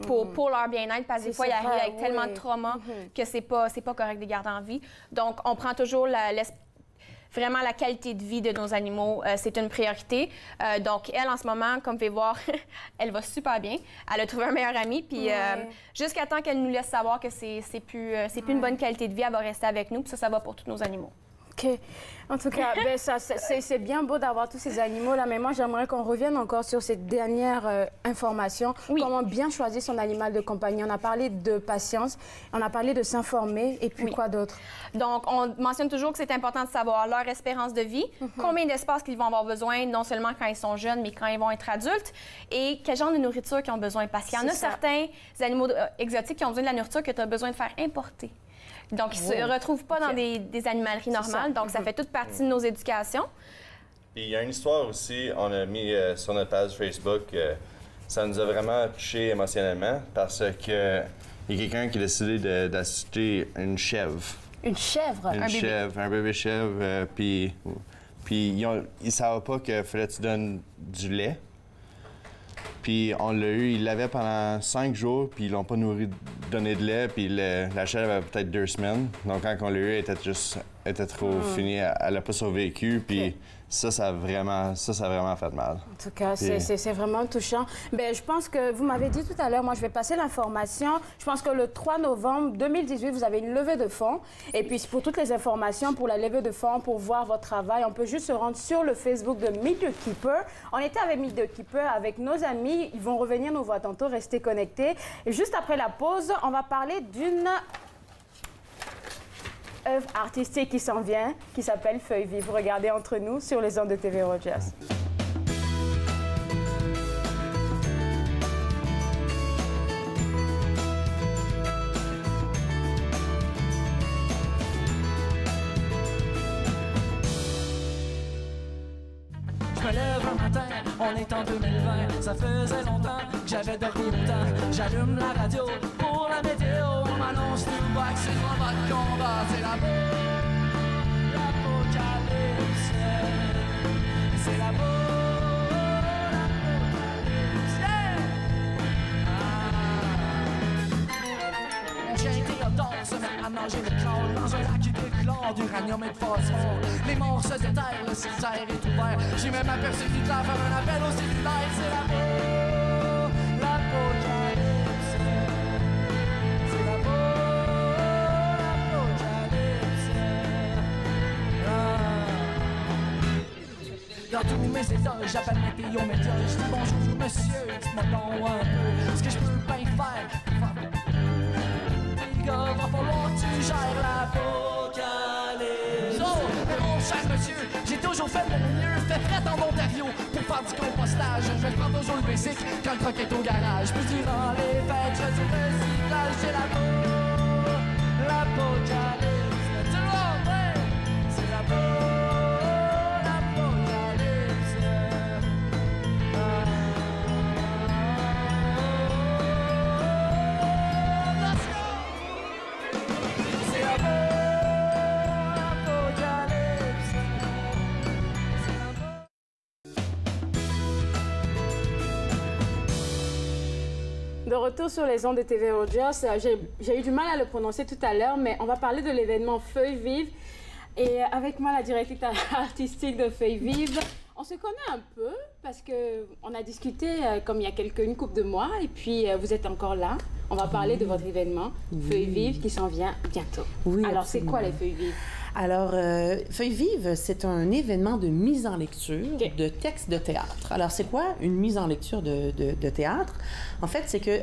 pour leur bien-être, parce que des fois, ils arrivent avec tellement de trauma que c'est pas correct de les garder en vie. Donc, on prend toujours vraiment la qualité de vie de nos animaux, c'est une priorité. Donc, elle, en ce moment, comme vous pouvez voir, elle va super bien. Elle a trouvé un meilleur ami, puis jusqu'à temps qu'elle nous laisse savoir que c'est plus une bonne qualité de vie, elle va rester avec nous, puis ça va pour tous nos animaux. OK. En tout cas, ben, c'est bien beau d'avoir tous ces animaux-là, mais moi, j'aimerais qu'on revienne encore sur cette dernière information. Oui. Comment bien choisir son animal de compagnie. On a parlé de patience, on a parlé de s'informer, et puis quoi d'autre? Donc, on mentionne toujours que c'est important de savoir leur espérance de vie, combien d'espace qu'ils vont avoir besoin, non seulement quand ils sont jeunes, mais quand ils vont être adultes, et quel genre de nourriture qu'ils ont besoin. Parce qu'il y en a certains animaux exotiques qui ont besoin de la nourriture que tu as besoin de faire importer. Donc, ils ne se retrouvent pas dans des animaleries normales. Donc, ça fait toute partie de nos éducations. Puis, il y a une histoire aussi, on a mis sur notre page Facebook, ça nous a vraiment touchés émotionnellement parce que il y a quelqu'un qui a décidé d'acheter une chèvre. Une chèvre? Un bébé chèvre. Puis ils ne savaient pas qu'il fallait que tu donnes du lait. Puis on l'a eu, ils l'avaient pendant 5 jours, puis ils l'ont pas donné de lait, puis la chèvre avait peut-être 2 semaines. Donc quand on l'a eu, elle était trop finie, elle n'a pas survécu, puis ça a vraiment fait mal. En tout cas, c'est vraiment touchant. Bien, je pense que vous m'avez dit tout à l'heure, moi je vais passer l'information. Je pense que le 3 novembre 2018, vous avez une levée de fonds. Et puis pour toutes les informations, pour la levée de fonds, pour voir votre travail, on peut juste se rendre sur le Facebook de Meet the Keeper. On était avec Meet the Keeper, avec nos amis. Ils vont revenir nous voir tantôt, restez connectés. Et juste après la pause, on va parler d'une œuvre artistique qui s'en vient, qui s'appelle Feuille vive. Regardez entre nous sur les ondes de TV Rogers. Je me lève un matin, on est en 2020. Ça faisait longtemps que j'avais dormi autant. J'allume la radio pour la météo. On m'annonce tout bas que c'est le moment de combat. C'est l'apocalypse. C'est l'apocalypse. Mon chien Théodore se met à manger le chlore dans un lac qui déclare d'uranium et de phosphore. Les morts se déterrent, le cimetière est ouvert. J'ai même aperçu Hitler faire un appel au cellulaire. C'est l'apocalypse. C'est l'apocalypse. Dans tous mes états, j'appelle Météo Média. Je dis bonjour monsieur, dites-moi donc un peu ce que je peux bien faire. Les gars, va falloir que tu gères l'apocalypse. Oh, mais mon cher monsieur, j'ai toujours fait mon mieux. Fait frais en Ontario pour faire du compostage. Je vais prendre toujours le basic quand le truck est au garage. Puis durant les fêtes, je fais du recyclage. J'ai l'apocalypse. Tout le monde, ouais, c'est l'apocalypse. De retour sur les ondes de TV Rogers, j'ai eu du mal à le prononcer tout à l'heure, mais on va parler de l'événement Feuille vive. Et avec moi, la directrice artistique de Feuille vive. On se connaît un peu parce qu'on a discuté comme il y a une couple de mois, et puis vous êtes encore là. On va parler de votre événement Feuille vive qui s'en vient bientôt. Oui, alors, c'est absolument. quoi les Feuilles vives? Alors, Feuille vive, c'est un événement de mise en lecture de textes de théâtre. Alors, c'est quoi une mise en lecture de théâtre? En fait, c'est que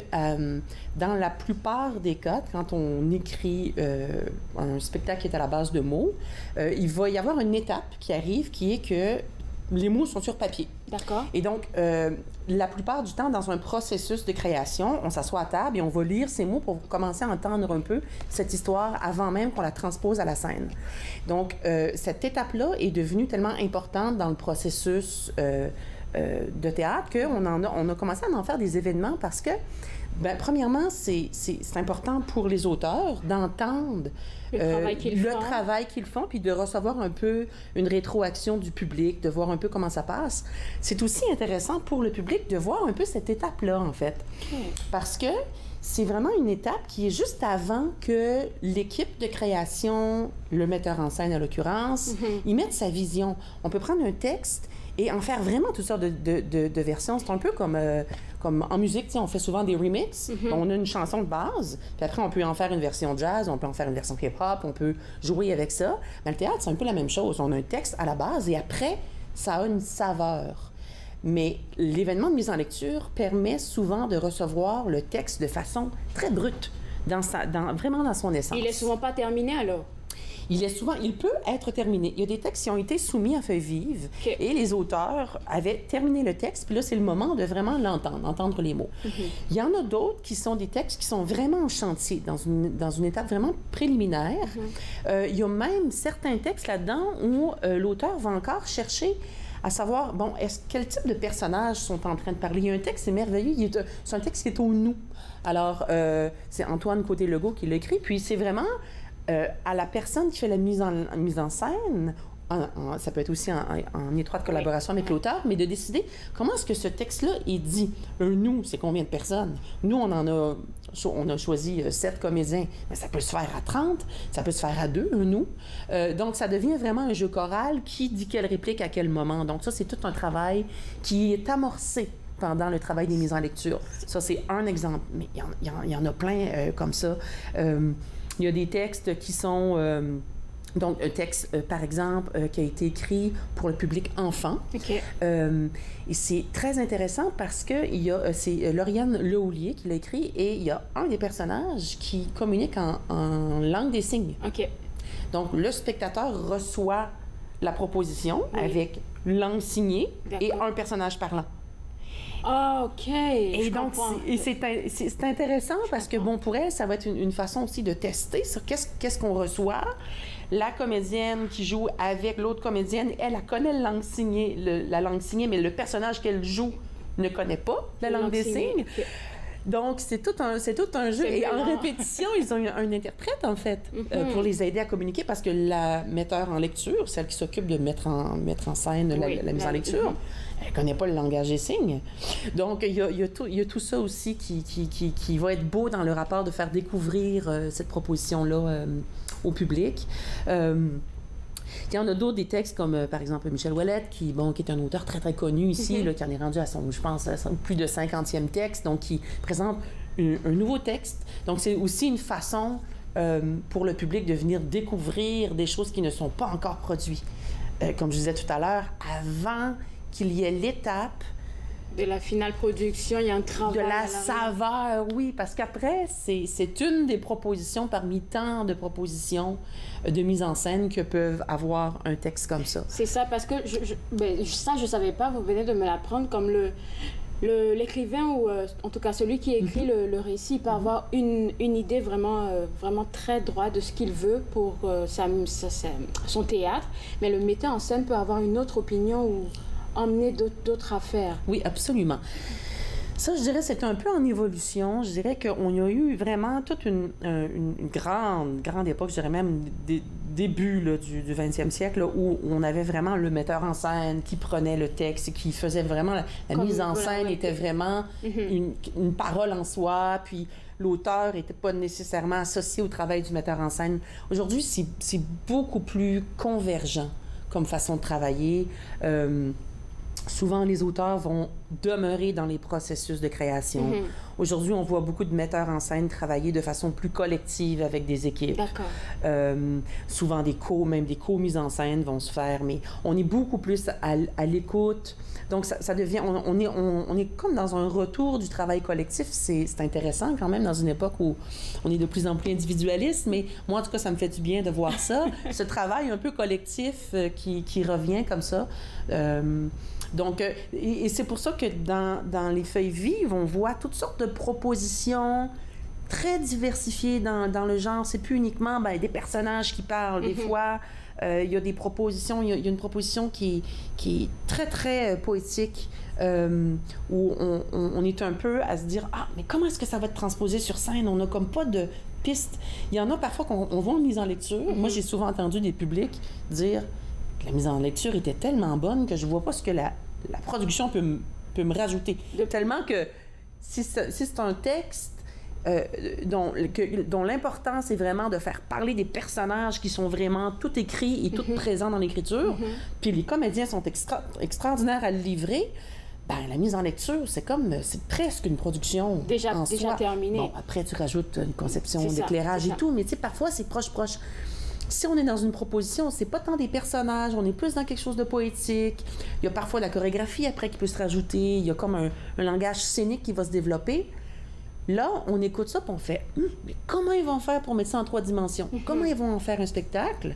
dans la plupart des cas, quand on écrit un spectacle qui est à la base de mots, il va y avoir une étape qui arrive qui est que les mots sont sur papier. D'accord. Et donc, la plupart du temps, dans un processus de création, on s'assoit à table et on va lire ces mots pour commencer à entendre un peu cette histoire avant même qu'on la transpose à la scène. Donc, cette étape-là est devenue tellement importante dans le processus de théâtre qu'on a commencé à en faire des événements parce que, ben, premièrement, c'est important pour les auteurs d'entendre le travail qu'ils font, puis de recevoir un peu une rétroaction du public, de voir un peu comment ça passe. C'est aussi intéressant pour le public de voir un peu cette étape-là, en fait. Parce que c'est vraiment une étape qui est juste avant que l'équipe de création, le metteur en scène en l'occurrence, y mette sa vision. On peut prendre un texte et en faire vraiment toutes sortes de versions. C'est un peu comme en musique, on fait souvent des remixes. On a une chanson de base, puis après, on peut en faire une version jazz, on peut en faire une version hip-hop, on peut jouer avec ça. Mais le théâtre, c'est un peu la même chose. On a un texte à la base et après, ça a une saveur. Mais l'événement de mise en lecture permet souvent de recevoir le texte de façon très brute, vraiment dans son essence. Il est souvent pas terminé, alors? Il peut être terminé. Il y a des textes qui ont été soumis à feuille vive et les auteurs avaient terminé le texte, puis là, c'est le moment de vraiment l'entendre, entendre les mots. Il y en a d'autres qui sont des textes qui sont vraiment en chantier, dans une étape vraiment préliminaire. Il y a même certains textes là-dedans où l'auteur va encore chercher à savoir, bon, quel type de personnages sont en train de parler? Il y a un texte, c'est merveilleux, c'est un texte qui est au nous. Alors, c'est Antoine Côté-Legault qui l'a écrit, puis c'est vraiment à la personne qui fait la mise en scène, ça peut être aussi en étroite collaboration avec l'auteur, mais de décider comment est-ce que ce texte-là est dit. Un nous, c'est combien de personnes? Nous, on a choisi 7 comédiens, mais ça peut se faire à 30, ça peut se faire à 2, un nous. Donc, ça devient vraiment un jeu choral qui dit quelle réplique à quel moment. Donc, ça, c'est tout un travail qui est amorcé pendant le travail des mises en lecture. Ça, c'est un exemple, mais il y en a plein comme ça. Il y a des textes qui sont... donc, un texte, par exemple, qui a été écrit pour le public enfant. Et c'est très intéressant parce que c'est Lauriane Lehoulier qui l'a écrit et il y a un des personnages qui communique en langue des signes. Donc, le spectateur reçoit la proposition avec langue signée et un personnage parlant. Ah, OK. Et donc, c'est intéressant parce que, bon, pour elle, ça va être une façon aussi de tester sur qu'est-ce qu'on reçoit. La comédienne qui joue avec l'autre comédienne, elle connaît la langue signée, mais le personnage qu'elle joue ne connaît pas la langue des signes. Donc, c'est tout un jeu. Et en répétition, ils ont un interprète, en fait, pour les aider à communiquer parce que la metteur en lecture, celle qui s'occupe de mettre en scène la mise en lecture, elle ne connaît pas le langage des signes. Donc, il y a tout ça aussi qui va être beau dans le rapport de faire découvrir cette proposition-là au public. Il y en a d'autres, des textes comme, par exemple, Michel Ouellette, qui est un auteur très, très connu ici, qui en est rendu à je pense, plus de 50e texte, donc qui présente un nouveau texte. Donc, c'est aussi une façon pour le public de venir découvrir des choses qui ne sont pas encore produites. Comme je disais tout à l'heure, avant qu'il y ait l'étape de la finale production, il y a un travail. De la saveur, oui, parce qu'après, c'est une des propositions parmi tant de propositions de mise en scène que peuvent avoir un texte comme ça. C'est ça, parce que ça, je ne savais pas, vous venez de me l'apprendre, comme l'écrivain, ou en tout cas celui qui écrit le récit, il peut avoir une idée vraiment très droite de ce qu'il veut pour son théâtre, mais le metteur en scène peut avoir une autre opinion ou emmener d'autres affaires. Oui, absolument. Ça, je dirais, c'est un peu en évolution. Je dirais qu'on y a eu vraiment toute une grande époque, je dirais même début là, du 20e siècle, là, où on avait vraiment le metteur en scène qui prenait le texte et qui faisait vraiment... La mise en scène était vraiment une parole en soi, puis l'auteur n'était pas nécessairement associé au travail du metteur en scène. Aujourd'hui, c'est beaucoup plus convergent comme façon de travailler. Souvent, les auteurs vont demeurer dans les processus de création. Aujourd'hui, on voit beaucoup de metteurs en scène travailler de façon plus collective avec des équipes. Souvent, même des co-mises en scène vont se faire, mais on est beaucoup plus à l'écoute. Donc, ça devient... On est comme dans un retour du travail collectif. C'est intéressant quand même dans une époque où on est de plus en plus individualiste, mais moi, en tout cas, ça me fait du bien de voir ça. Ce travail un peu collectif qui revient comme ça. Donc, et c'est pour ça que dans les feuilles vives, on voit toutes sortes de propositions très diversifiées dans le genre. C'est plus uniquement des personnages qui parlent. Des fois, il y a des propositions. Il y a une proposition qui est très, très poétique, où on est un peu à se dire « Ah, mais comment est-ce que ça va être transposé sur scène? » On n'a comme pas de piste. Il y en a parfois qu'on voit en mise en lecture. Moi, j'ai souvent entendu des publics dire que la mise en lecture était tellement bonne que je vois pas ce que la production peut me rajouter. Tellement que si c'est un texte dont l'importance est vraiment de faire parler des personnages qui sont vraiment tout écrits et tout présents dans l'écriture, puis les comédiens sont extraordinaires à le livrer, la mise en lecture, c'est presque une production déjà soi. Terminée. Bon, après, tu rajoutes une conception d'éclairage et tout, mais tu sais, parfois, c'est proche. Si on est dans une proposition, c'est pas tant des personnages, on est plus dans quelque chose de poétique. Il y a parfois la chorégraphie après qui peut se rajouter. Il y a comme un langage scénique qui va se développer. Là, on écoute ça et on fait mais comment ils vont faire pour mettre ça en 3 dimensions? Comment ils vont en faire un spectacle?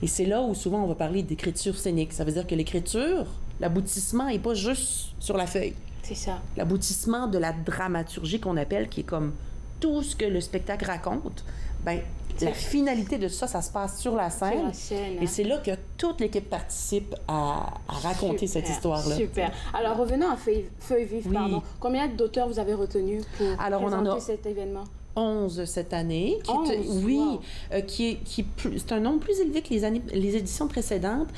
Et c'est là où souvent on va parler d'écriture scénique. Ça veut dire que l'écriture, l'aboutissement n'est pas juste sur la feuille. C'est ça. L'aboutissement de la dramaturgie qu'on appelle, qui est comme tout ce que le spectacle raconte, la finalité de ça se passe sur la scène. Et c'est là que toute l'équipe participe à raconter cette histoire-là. Super. Alors, revenons à Feuilles Vives, pardon. Combien d'auteurs vous avez retenus pour présenter cet événement? 11 cette année. C'est un nombre plus élevé que les éditions précédentes.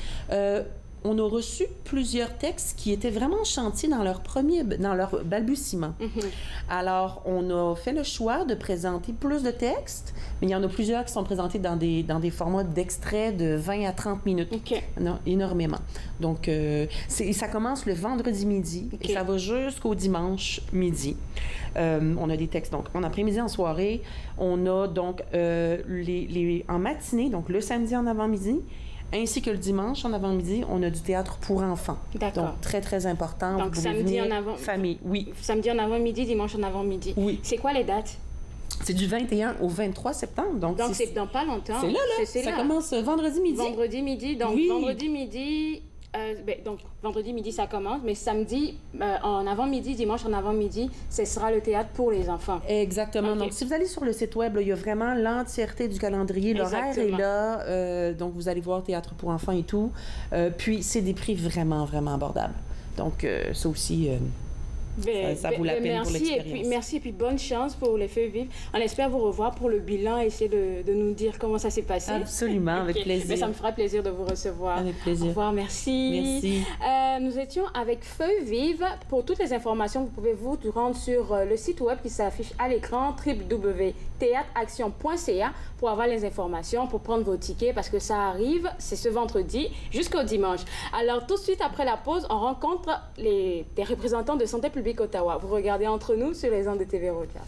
On a reçu plusieurs textes qui étaient vraiment en chantier dans leur balbutiement. Alors, on a fait le choix de présenter plus de textes, mais il y en a plusieurs qui sont présentés dans des formats d'extraits de 20 à 30 minutes. Non, énormément. Donc, ça commence le vendredi midi et ça va jusqu'au dimanche midi. On a des textes, donc, en après-midi, en soirée. On a donc en matinée, donc le samedi en avant-midi, ainsi que le dimanche en avant-midi, on a du théâtre pour enfants. D'accord. Donc, très, très important. Donc, samedi en avant... Famille, oui. Samedi en avant-midi, dimanche en avant-midi. Oui. C'est quoi les dates? C'est du 21 au 23 septembre. Donc c'est dans pas longtemps. C'est là. Ça commence vendredi midi. Vendredi midi. Donc, vendredi midi... donc, vendredi midi, ça commence, mais samedi, en avant-midi, dimanche en avant-midi, ce sera le théâtre pour les enfants. Exactement. Donc, si vous allez sur le site web, là, il y a vraiment l'entièreté du calendrier. L'horaire est là. Donc, vous allez voir théâtre pour enfants et tout. Puis, c'est des prix vraiment, vraiment abordables. Donc, ça aussi... ça vaut la peine pour l'expérience. Merci et puis bonne chance pour les Feuilles Vives. On espère vous revoir pour le bilan et essayer de nous dire comment ça s'est passé. Absolument, avec plaisir. Mais ça me fera plaisir de vous recevoir. Avec plaisir. Au revoir, merci. Merci. Nous étions avec Feuilles Vives. Pour toutes les informations, vous pouvez vous rendre sur le site web qui s'affiche à l'écran, www.theatreaction.ca, pour avoir les informations, pour prendre vos tickets, parce que ça arrive, c'est ce vendredi jusqu'au dimanche. Alors, tout de suite après la pause, on rencontre des représentants de Santé publique Ottawa. Vous regardez Entre nous sur les ondes de TV Rogers.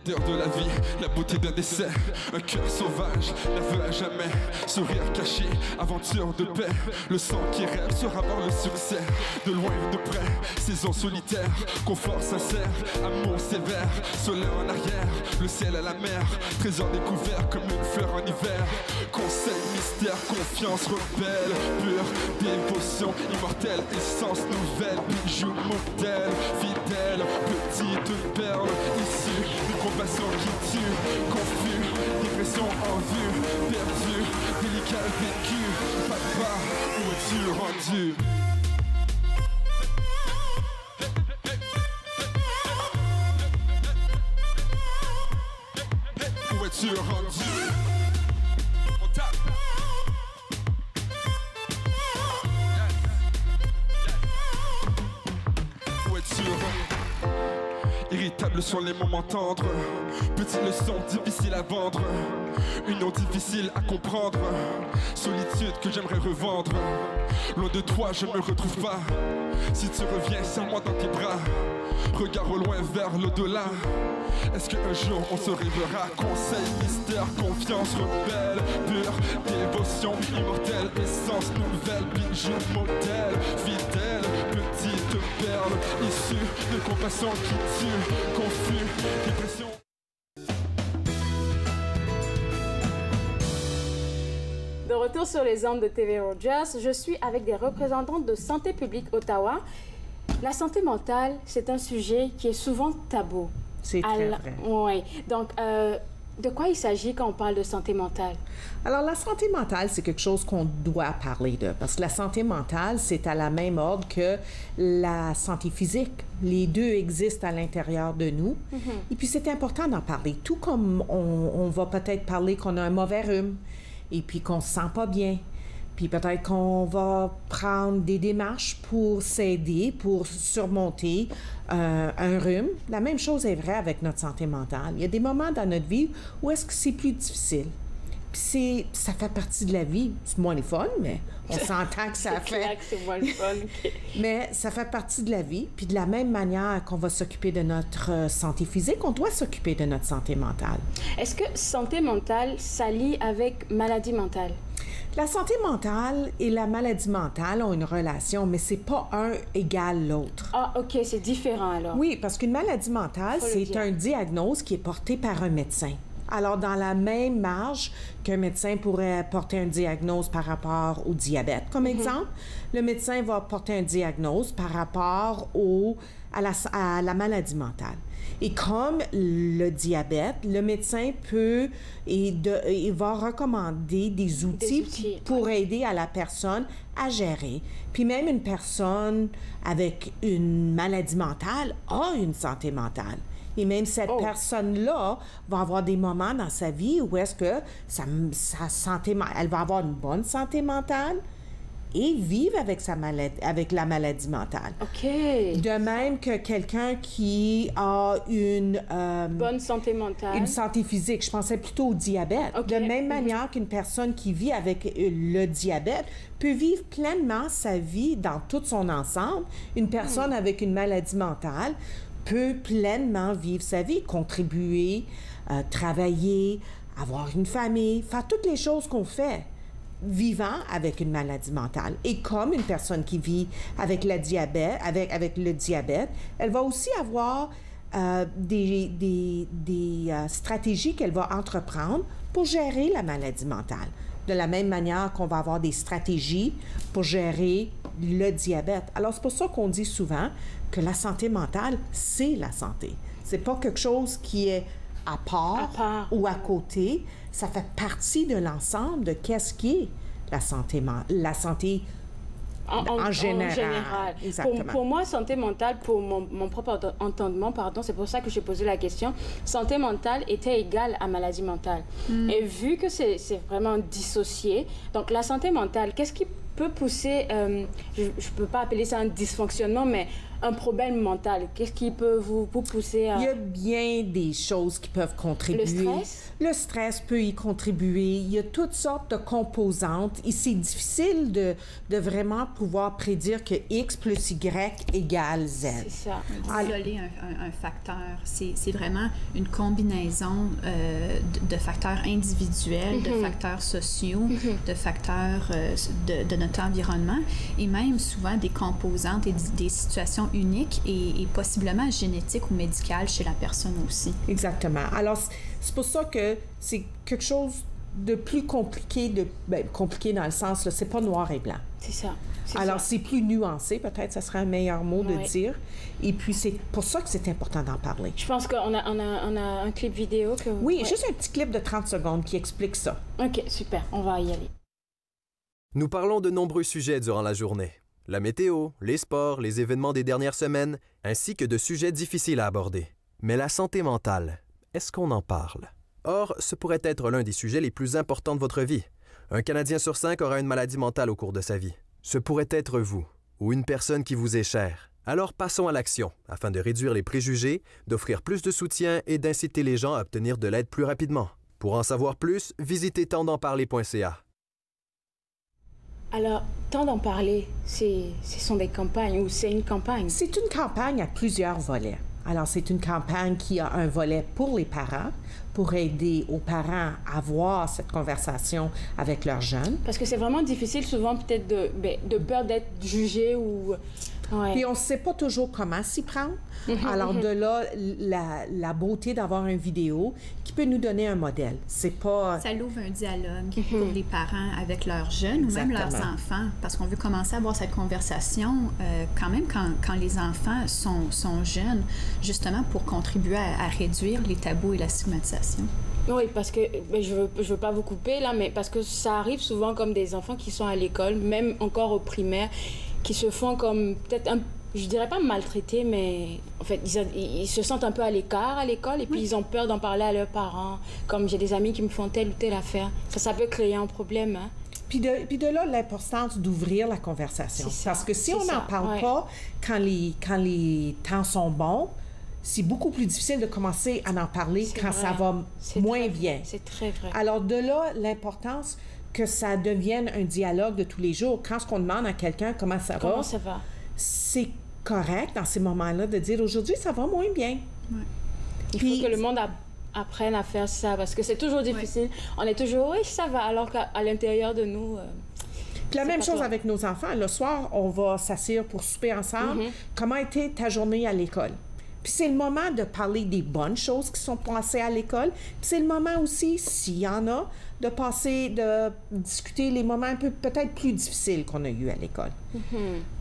De la vie, la beauté d'un dessert, un cœur sauvage, l'aveu à jamais, sourire caché, aventure de paix, le sang qui rêve sera voir le succès, de loin ou de près, saison solitaire, confort sincère, amour sévère, soleil en arrière, le ciel à la mer, trésor découvert comme une fleur en hiver, conseil, mystère, confiance, rebelle, pure dévotion, immortelle, essence nouvelle, bijou, modèle, fidèle, petite perle, issue d'une compassion qui tue, confus, dépression en vue, perdu, délicat vécu, papa, où es-tu rendu? Où es-tu rendu? On tape. Où es-tu rendu? faible sur les moments tendres. Petite leçon difficile à vendre, une nom difficile à comprendre. Solitude que j'aimerais revendre. Loin de toi, je ne me retrouve pas. Si tu reviens, serre-moi dans tes bras. Regard au loin vers l'au-delà. Est-ce qu'un jour on se rêvera? Conseil, mystère, confiance, rebelle, pure dévotion, immortelle, essence nouvelle, bijou, modèle, fidèle, petite perle, issue de compassion qui tue, confus, dépression. De retour sur les ondes de TV Rogers, je suis avec des représentants de Santé publique Ottawa. La santé mentale, c'est un sujet qui est souvent tabou. C'est très vrai. Oui. Donc, de quoi il s'agit quand on parle de santé mentale? Alors, la santé mentale, c'est quelque chose qu'on doit parler de, parce que la santé mentale, c'est à la même ordre que la santé physique. Les deux existent à l'intérieur de nous. Et puis, c'est important d'en parler. Tout comme on va peut-être parler qu'on a un mauvais rhume et puis qu'on se sent pas bien. Puis peut-être qu'on va prendre des démarches pour s'aider, pour surmonter un rhume. La même chose est vraie avec notre santé mentale. Il y a des moments dans notre vie où est-ce que c'est plus difficile. Puis ça fait partie de la vie. C'est moins le fun, mais on s'entend que ça fait... Clair que c'est moins le fun. Mais ça fait partie de la vie. Puis de la même manière qu'on va s'occuper de notre santé physique, on doit s'occuper de notre santé mentale. Est-ce que santé mentale s'allie avec maladie mentale? La santé mentale et la maladie mentale ont une relation, mais c'est pas un égal l'autre. Ah, OK, c'est différent alors. Oui, parce qu'une maladie mentale, c'est un diagnostic qui est porté par un médecin. Alors, dans la même marge qu'un médecin pourrait porter un diagnostic par rapport au diabète, comme exemple, le médecin va porter un diagnostic par rapport à la maladie mentale. Et comme le diabète, le médecin il va recommander des outils pour aider à la personne à gérer. Puis même une personne avec une maladie mentale a une santé mentale. Et même cette personne-là va avoir des moments dans sa vie où est-ce que elle va avoir une bonne santé mentale et vivre avec la maladie mentale. OK. De même que quelqu'un qui a une... bonne santé mentale. Une santé physique. Je pensais plutôt au diabète. Okay. De même manière qu'une personne qui vit avec le diabète peut vivre pleinement sa vie dans tout son ensemble. Une personne avec une maladie mentale peut pleinement vivre sa vie, contribuer, travailler, avoir une famille, faire toutes les choses qu'on fait vivant avec une maladie mentale. Et comme une personne qui vit avec le diabète, elle va aussi avoir des stratégies qu'elle va entreprendre pour gérer la maladie mentale. De la même manière qu'on va avoir des stratégies pour gérer le diabète. Alors, c'est pour ça qu'on dit souvent que la santé mentale, c'est la santé. C'est pas quelque chose qui est à part ou à côté. Ça fait partie de l'ensemble de qu'est-ce qui est la santé en général. Exactement. Pour moi, santé mentale, pour mon propre entendement, c'est pour ça que j'ai posé la question, santé mentale était égale à maladie mentale. Et vu que c'est vraiment dissocié, donc la santé mentale, qu'est-ce qui peut pousser, je ne peux pas appeler ça un dysfonctionnement, mais un problème mental? Qu'est-ce qui peut vous pousser à... Il y a bien des choses qui peuvent contribuer. Le stress? Le stress peut y contribuer. Il y a toutes sortes de composantes. Et c'est difficile de vraiment pouvoir prédire que X plus Y égale Z. C'est ça. Isoler un facteur. C'est vraiment une combinaison de facteurs individuels, de facteurs sociaux, de facteurs de notre environnement et même souvent des composantes et des situations uniques et possiblement génétiques ou médicales chez la personne aussi. Exactement. Alors, c'est pour ça que c'est quelque chose de plus compliqué, compliqué dans le sens, là, c'est pas noir et blanc. C'est ça. Alors, c'est plus nuancé, peut-être, ça serait un meilleur mot de dire. Et puis, c'est pour ça que c'est important d'en parler. Je pense qu'on a un clip vidéo que... Oui, juste un petit clip de 30 secondes qui explique ça. OK, super. On va y aller. Nous parlons de nombreux sujets durant la journée. La météo, les sports, les événements des dernières semaines, ainsi que de sujets difficiles à aborder. Mais la santé mentale, est-ce qu'on en parle? Or, ce pourrait être l'un des sujets les plus importants de votre vie. Un Canadien sur 5 aura une maladie mentale au cours de sa vie. Ce pourrait être vous, ou une personne qui vous est chère. Alors passons à l'action, afin de réduire les préjugés, d'offrir plus de soutien et d'inciter les gens à obtenir de l'aide plus rapidement. Pour en savoir plus, visitez tentdenparler.ca. Alors, Temps d'en parler, ce sont des campagnes ou c'est une campagne? C'est une campagne à plusieurs volets. Alors, c'est une campagne qui a un volet pour les parents, pour aider aux parents à avoir cette conversation avec leurs jeunes. Parce que c'est vraiment difficile souvent peut-être de peur d'être jugé ou... Ouais. Puis on ne sait pas toujours comment s'y prendre. Alors de là, la beauté d'avoir une vidéo qui peut nous donner un modèle. C'est pas... Ça l'ouvre un dialogue pour les parents avec leurs jeunes ou même leurs enfants. Parce qu'on veut commencer à avoir cette conversation quand même quand les enfants sont jeunes, justement pour contribuer à réduire les tabous et la stigmatisation. Oui, parce que je veux pas vous couper là, mais parce que ça arrive souvent comme des enfants qui sont à l'école, même encore au primaire, qui se font comme peut-être je dirais pas maltraités, mais en fait ils se sentent un peu à l'écart à l'école et puis ils ont peur d'en parler à leurs parents. Comme j'ai des amis qui me font telle ou telle affaire, ça peut créer un problème. Hein? Puis de là, l'importance d'ouvrir la conversation. Parce que si on n'en parle pas quand les temps sont bons, c'est beaucoup plus difficile de commencer à en parler quand ça va moins bien. C'est très vrai. Alors de là, l'importance que ça devienne un dialogue de tous les jours. Quand on demande à quelqu'un comment ça va, c'est correct dans ces moments-là de dire aujourd'hui, ça va moins bien. Ouais. Il faut que le monde apprenne à faire ça parce que c'est toujours difficile. Ouais. On est toujours, oui, ça va, alors qu'à l'intérieur de nous... Puis la même chose avec nos enfants. Le soir, on va s'asseoir pour souper ensemble. Comment était ta journée à l'école? Puis c'est le moment de parler des bonnes choses qui sont passées à l'école. Puis c'est le moment aussi, s'il y en a, de discuter les moments un peu peut-être plus difficiles qu'on a eus à l'école.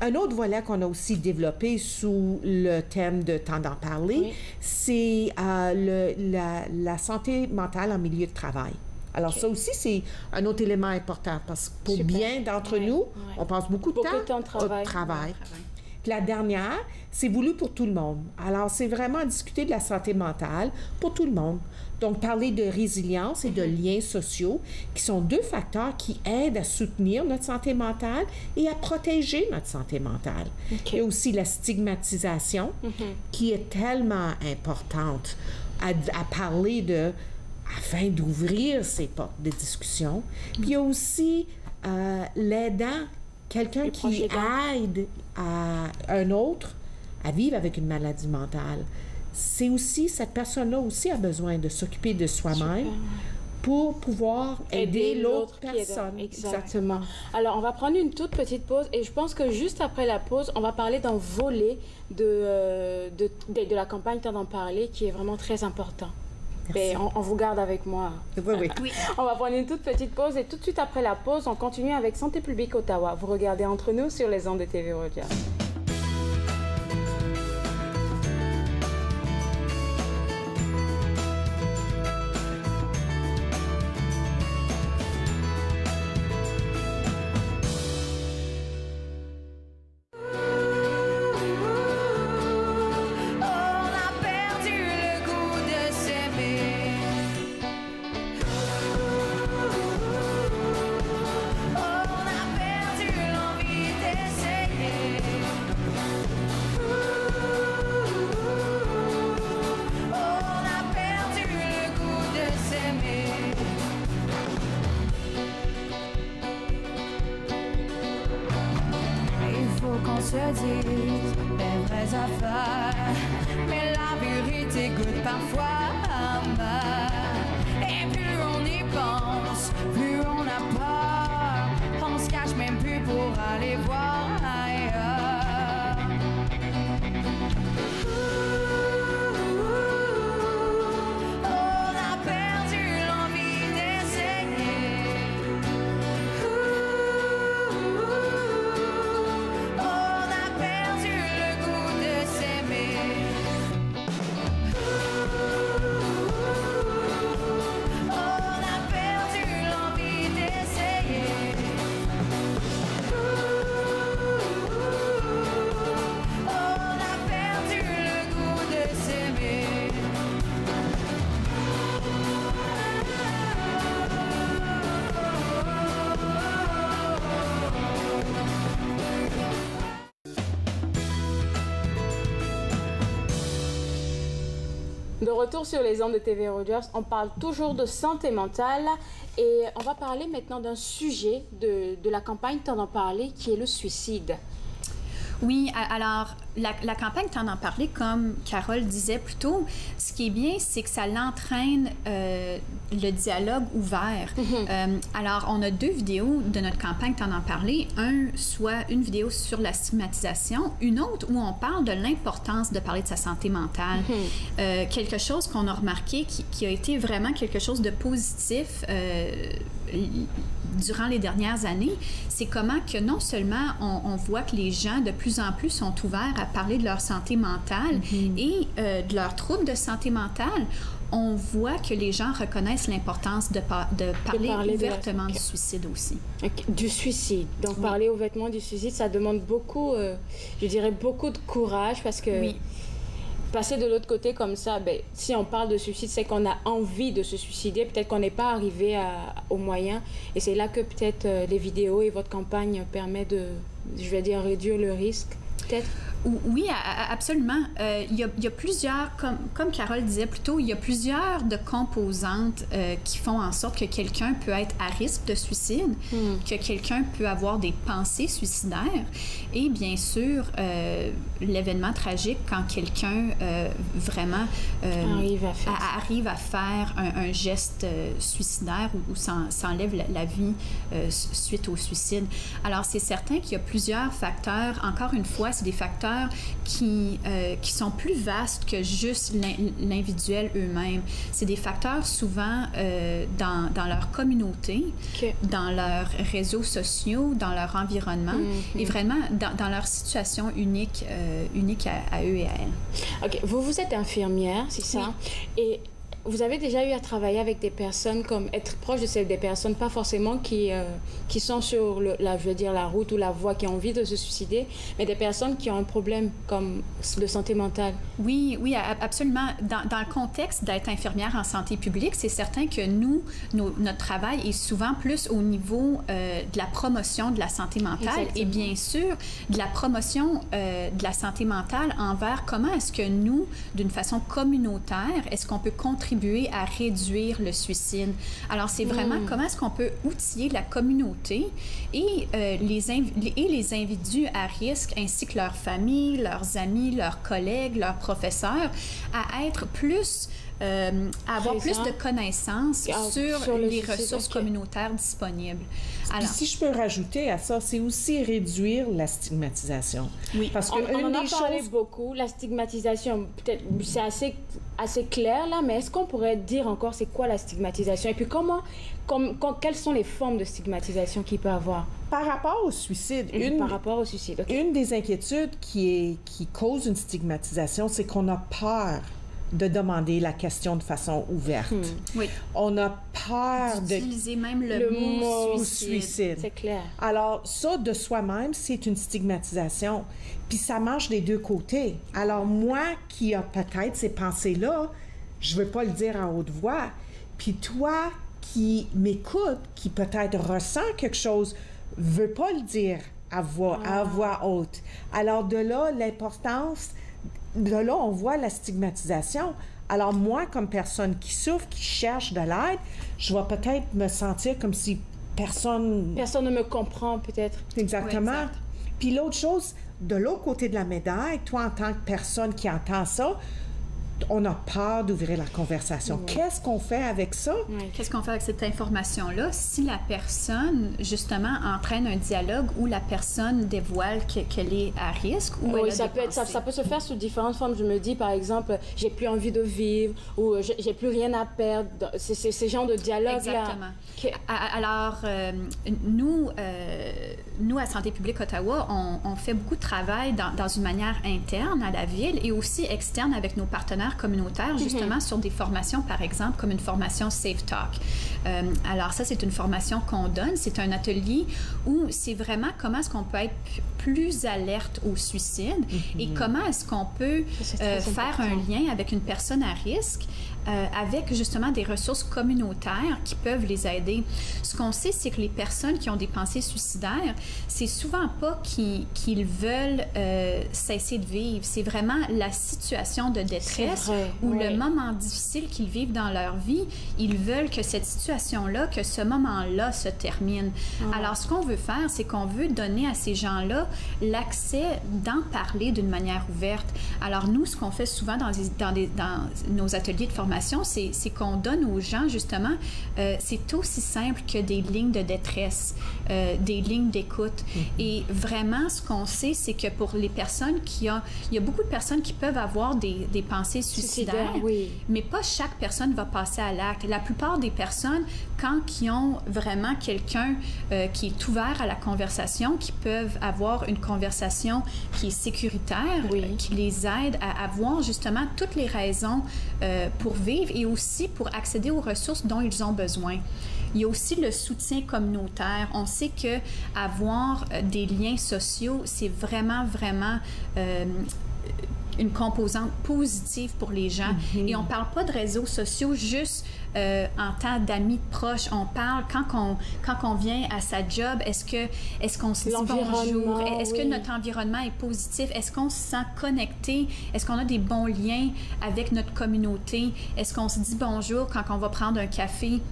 Un autre volet qu'on a aussi développé sous le thème de Temps d'en parler, c'est la santé mentale en milieu de travail. Alors ça aussi, c'est un autre élément important parce que pour bien d'entre nous, on passe beaucoup de temps au travail. Puis la dernière, c'est voulu pour tout le monde. Alors, c'est vraiment discuter de la santé mentale pour tout le monde. Donc, parler de résilience et de liens sociaux, qui sont deux facteurs qui aident à soutenir notre santé mentale et à protéger notre santé mentale. Il y a aussi la stigmatisation, qui est tellement importante à parler afin d'ouvrir ces portes de discussion. Puis il y a aussi l'aidant, quelqu'un qui aide un autre à vivre avec une maladie mentale. C'est aussi, cette personne-là aussi a besoin de s'occuper de soi-même pour pouvoir aider l'autre personne. Exactement. Alors, on va prendre une toute petite pause et je pense que juste après la pause, on va parler d'un volet de la campagne Temps d'en parler qui est vraiment très important. Mais on vous garde avec moi. Oui. On va prendre une toute petite pause et tout de suite après la pause, on continue avec Santé publique Ottawa. Vous regardez Entre nous sur les ondes de TV Rogers. De retour sur les ondes de TV Rogers, on parle toujours de santé mentale et on va parler maintenant d'un sujet de la campagne T'en en parler qui est le suicide. Oui, alors la campagne T'en en parler, comme Carole disait plus tôt, ce qui est bien, c'est que ça l'entraîne le dialogue ouvert. Alors, on a 2 vidéos de notre campagne T'en en parler. Soit une vidéo sur la stigmatisation, une autre où on parle de l'importance de parler de sa santé mentale. Quelque chose qu'on a remarqué qui a été vraiment quelque chose de positif durant les dernières années, c'est comment que non seulement on voit que les gens de plus en plus sont ouverts à parler de leur santé mentale et de leurs troubles de santé mentale, on voit que les gens reconnaissent l'importance de parler ouvertement du suicide aussi. Du suicide. Donc, parler ouvertement du suicide, ça demande beaucoup, je dirais, beaucoup de courage parce que passer de l'autre côté comme ça, ben, si on parle de suicide, c'est qu'on a envie de se suicider. Peut-être qu'on n'est pas arrivé aux moyens. Et c'est là que peut-être les vidéos et votre campagne permettent de, je vais dire, réduire le risque, peut-être. Oui, absolument. Il y a plusieurs, comme Carole disait plus tôt, il y a plusieurs de composantes qui font en sorte que quelqu'un peut être à risque de suicide, que quelqu'un peut avoir des pensées suicidaires et bien sûr l'événement tragique quand quelqu'un vraiment arrive à faire un geste suicidaire ou s'enlève la vie suite au suicide. Alors c'est certain qu'il y a plusieurs facteurs. Encore une fois, c'est des facteurs qui sont plus vastes que juste l'individuel eux-mêmes. C'est des facteurs souvent dans leur communauté, dans leurs réseaux sociaux, dans leur environnement et vraiment dans leur situation unique à eux et à elles. OK. Vous êtes infirmière, c'est ça? Et vous avez déjà eu à travailler avec des personnes, comme être proche de des personnes, pas forcément qui sont sur la route ou la voie, qui ont envie de se suicider, mais des personnes qui ont un problème comme de santé mentale. Oui, absolument. Dans le contexte d'être infirmière en santé publique, c'est certain que notre travail est souvent plus au niveau de la promotion de la santé mentale et bien sûr de la promotion de la santé mentale envers comment est-ce que nous, d'une façon communautaire, est-ce qu'on peut contribuer à réduire le suicide. Alors, c'est vraiment comment est-ce qu'on peut outiller la communauté et les individus à risque, ainsi que leurs familles, leurs amis, leurs collègues, leurs professeurs, à être plus... avoir plus de connaissances sur les ressources communautaires disponibles. Alors, si je peux rajouter à ça, c'est aussi réduire la stigmatisation. Oui, parce que on en a parlé beaucoup, la stigmatisation, peut-être c'est assez clair là, mais est-ce qu'on pourrait dire encore c'est quoi la stigmatisation et puis quelles sont les formes de stigmatisation qu'il peut avoir? Par rapport au suicide, une des inquiétudes qui cause une stigmatisation, c'est qu'on a peur de demander la question de façon ouverte. Oui. On a peur d'utiliser même le mot suicide. C'est clair. Alors, ça, de soi-même, c'est une stigmatisation. Puis ça marche des deux côtés. Alors, moi qui a peut-être ces pensées-là, je veux pas le dire en haute voix. Puis toi qui m'écoute, qui peut-être ressent quelque chose, veut pas le dire à voix haute. Alors, de là, l'importance... De là, on voit la stigmatisation. Alors moi, comme personne qui souffre, qui cherche de l'aide, je vais peut-être me sentir comme si personne... Personne ne me comprend, peut-être. Exactement. Oui, exact. Puis l'autre chose, de l'autre côté de la médaille, toi, en tant que personne qui entend ça, on a peur d'ouvrir la conversation. Qu'est-ce qu'on fait avec ça? Qu'est-ce qu'on fait avec cette information-là? Si la personne, justement, entraîne un dialogue où la personne dévoile qu'elle est à risque ou elle a ça peut se faire sous différentes formes. Je me dis, par exemple, j'ai plus envie de vivre ou j'ai plus rien à perdre. C'est ces genres de dialogues-là. Exactement. Alors, nous, à Santé publique Ottawa, on fait beaucoup de travail dans une manière interne à la ville et aussi externe avec nos partenaires communautaires, justement, sur des formations, par exemple, comme une formation Safe Talk. Alors ça, c'est une formation qu'on donne. C'est un atelier où c'est vraiment comment est-ce qu'on peut être plus alerte au suicide et comment est-ce qu'on peut faire un lien avec une personne à risque avec justement des ressources communautaires qui peuvent les aider. Ce qu'on sait, c'est que les personnes qui ont des pensées suicidaires, c'est souvent pas qu'ils veulent cesser de vivre. C'est vraiment la situation de détresse ou le moment difficile qu'ils vivent dans leur vie. Ils veulent que cette situation-là, que ce moment-là se termine. Alors, ce qu'on veut faire, c'est qu'on veut donner à ces gens-là l'accès d'en parler d'une manière ouverte. Alors, nous, ce qu'on fait souvent dans nos ateliers de formation, c'est qu'on donne aux gens, justement, c'est aussi simple que des lignes de détresse, des lignes d'écoute. Et vraiment, ce qu'on sait, c'est que pour les personnes il y a beaucoup de personnes qui peuvent avoir des pensées suicidaires, mais pas chaque personne va passer à l'acte. La plupart des personnes, quand ils ont vraiment quelqu'un qui est ouvert à la conversation, qui peuvent avoir une conversation qui est sécuritaire, qui les aide à avoir justement toutes les raisons pour vivre et aussi pour accéder aux ressources dont ils ont besoin. Il y a aussi le soutien communautaire. On sait que avoir des liens sociaux, c'est vraiment une composante positive pour les gens. Et on ne parle pas de réseaux sociaux juste en temps d'amis proches. On parle quand on vient à sa job, est-ce qu'on se dit bonjour? Est-ce que notre environnement est positif? Est-ce qu'on se sent connecté? Est-ce qu'on a des bons liens avec notre communauté? Est-ce qu'on se dit bonjour quand on va prendre un café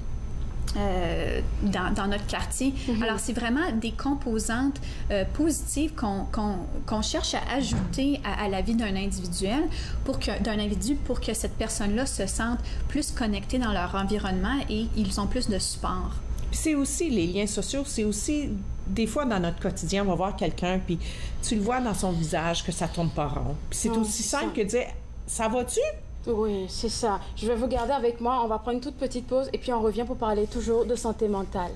dans notre quartier? Alors, c'est vraiment des composantes positives qu'on cherche à ajouter à la vie d'un individuel pour que cette personne-là se sente plus connectée dans leur environnement et ils ont plus de support. Puis c'est aussi les liens sociaux, c'est aussi des fois dans notre quotidien, on va voir quelqu'un puis tu le vois dans son visage que ça tourne pas rond. Puis c'est aussi simple que de dire « ça va-tu? » Oui, c'est ça. Je vais vous garder avec moi. On va prendre une toute petite pause et puis on revient pour parler toujours de santé mentale.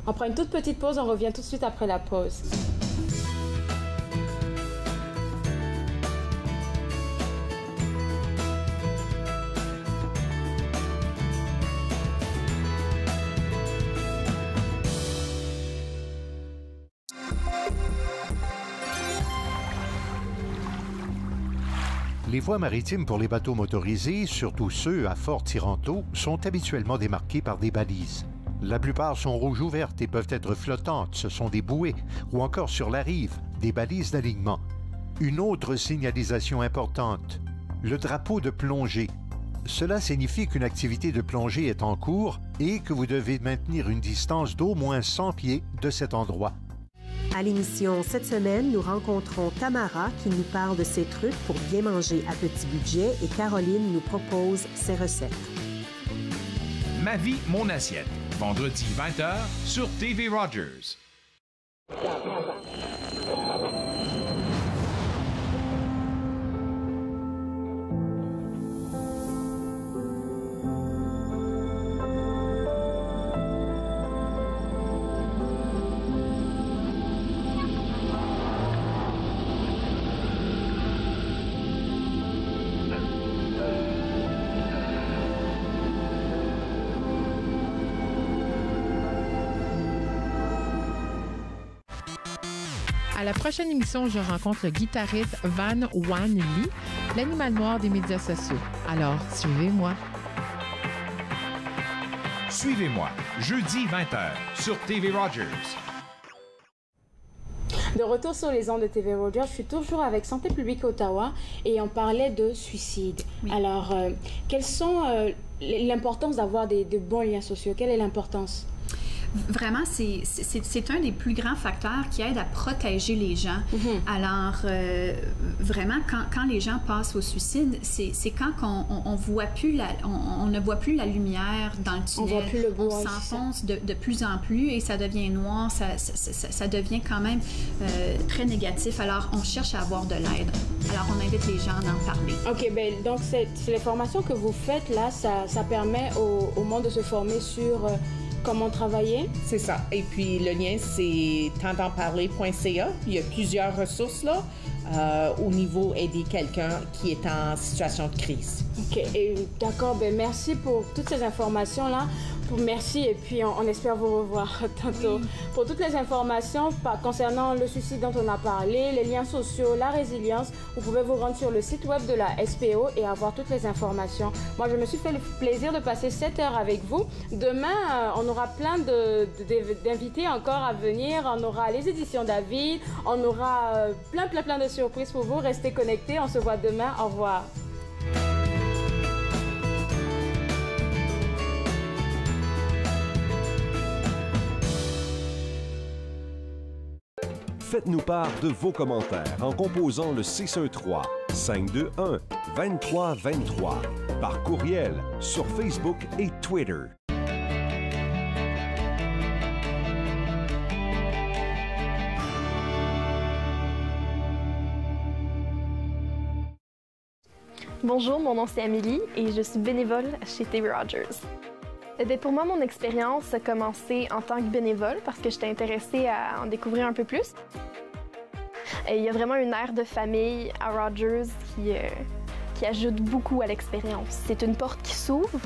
On prend une toute petite pause, on revient tout de suite après la pause. Les voies maritimes pour les bateaux motorisés, surtout ceux à fort tirant d'eau, sont habituellement démarquées par des balises. La plupart sont rouges ouvertes et peuvent être flottantes, ce sont des bouées, ou encore sur la rive, des balises d'alignement. Une autre signalisation importante, le drapeau de plongée. Cela signifie qu'une activité de plongée est en cours et que vous devez maintenir une distance d'au moins 100 pieds de cet endroit. À l'émission cette semaine, nous rencontrons Tamara qui nous parle de ses trucs pour bien manger à petit budget et Caroline nous propose ses recettes. Ma vie, mon assiette. Vendredi 20h sur TV Rogers. À la prochaine émission, je rencontre le guitariste Van Wan Lee, l'animal noir des médias sociaux. Alors, suivez-moi. Suivez-moi, jeudi 20h sur TV Rogers. De retour sur les ondes de TV Rogers, je suis toujours avec Santé publique Ottawa et on parlait de suicide. Alors, quelles sont l'importance d'avoir de bons liens sociaux? Quelle est l'importance? Vraiment, c'est un des plus grands facteurs qui aide à protéger les gens. Alors, vraiment, quand les gens passent au suicide, c'est quand on ne voit plus la lumière dans le tunnel. On voit plus le bout. On s'enfonce de plus en plus et ça devient noir, ça devient quand même très négatif. Alors, on cherche à avoir de l'aide. Alors, on invite les gens à en parler. OK, bien, donc c'est les formations que vous faites là, ça permet au monde de se former sur comment travailler? C'est ça. Et puis, le lien, c'est tentenparler.ca. Il y a plusieurs ressources là. au niveau aider quelqu'un qui est en situation de crise. OK. D'accord. Ben, merci pour toutes ces informations-là. Merci et puis on espère vous revoir tantôt. Pour toutes les informations concernant le suicide dont on a parlé, les liens sociaux, la résilience, vous pouvez vous rendre sur le site web de la SPO et avoir toutes les informations. Moi, je me suis fait le plaisir de passer 7 heures avec vous. Demain, on aura plein d'invités encore à venir. On aura les éditions David. On aura plein de surprises pour vous. Restez connectés. On se voit demain. Au revoir. Faites-nous part de vos commentaires en composant le 613-521-2323 par courriel sur Facebook et Twitter. Bonjour, mon nom c'est Amélie et je suis bénévole chez TV Rogers. Pour moi, mon expérience a commencé en tant que bénévole parce que j'étais intéressée à en découvrir un peu plus. Il y a vraiment une aire de famille à Rogers qui ajoute beaucoup à l'expérience. C'est une porte qui s'ouvre,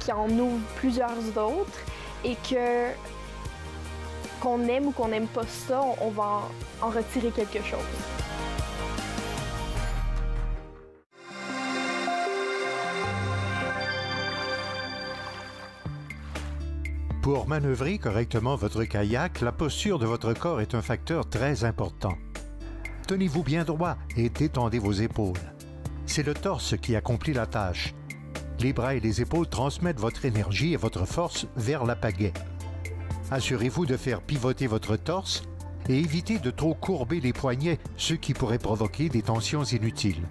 qui en ouvre plusieurs autres et qu'on aime ou qu'on n'aime pas ça, on va en retirer quelque chose. Pour manœuvrer correctement votre kayak, la posture de votre corps est un facteur très important. Tenez-vous bien droit et détendez vos épaules. C'est le torse qui accomplit la tâche. Les bras et les épaules transmettent votre énergie et votre force vers la pagaie. Assurez-vous de faire pivoter votre torse et évitez de trop courber les poignets, ce qui pourrait provoquer des tensions inutiles.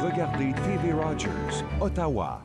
Regardez TV Rogers, Ottawa.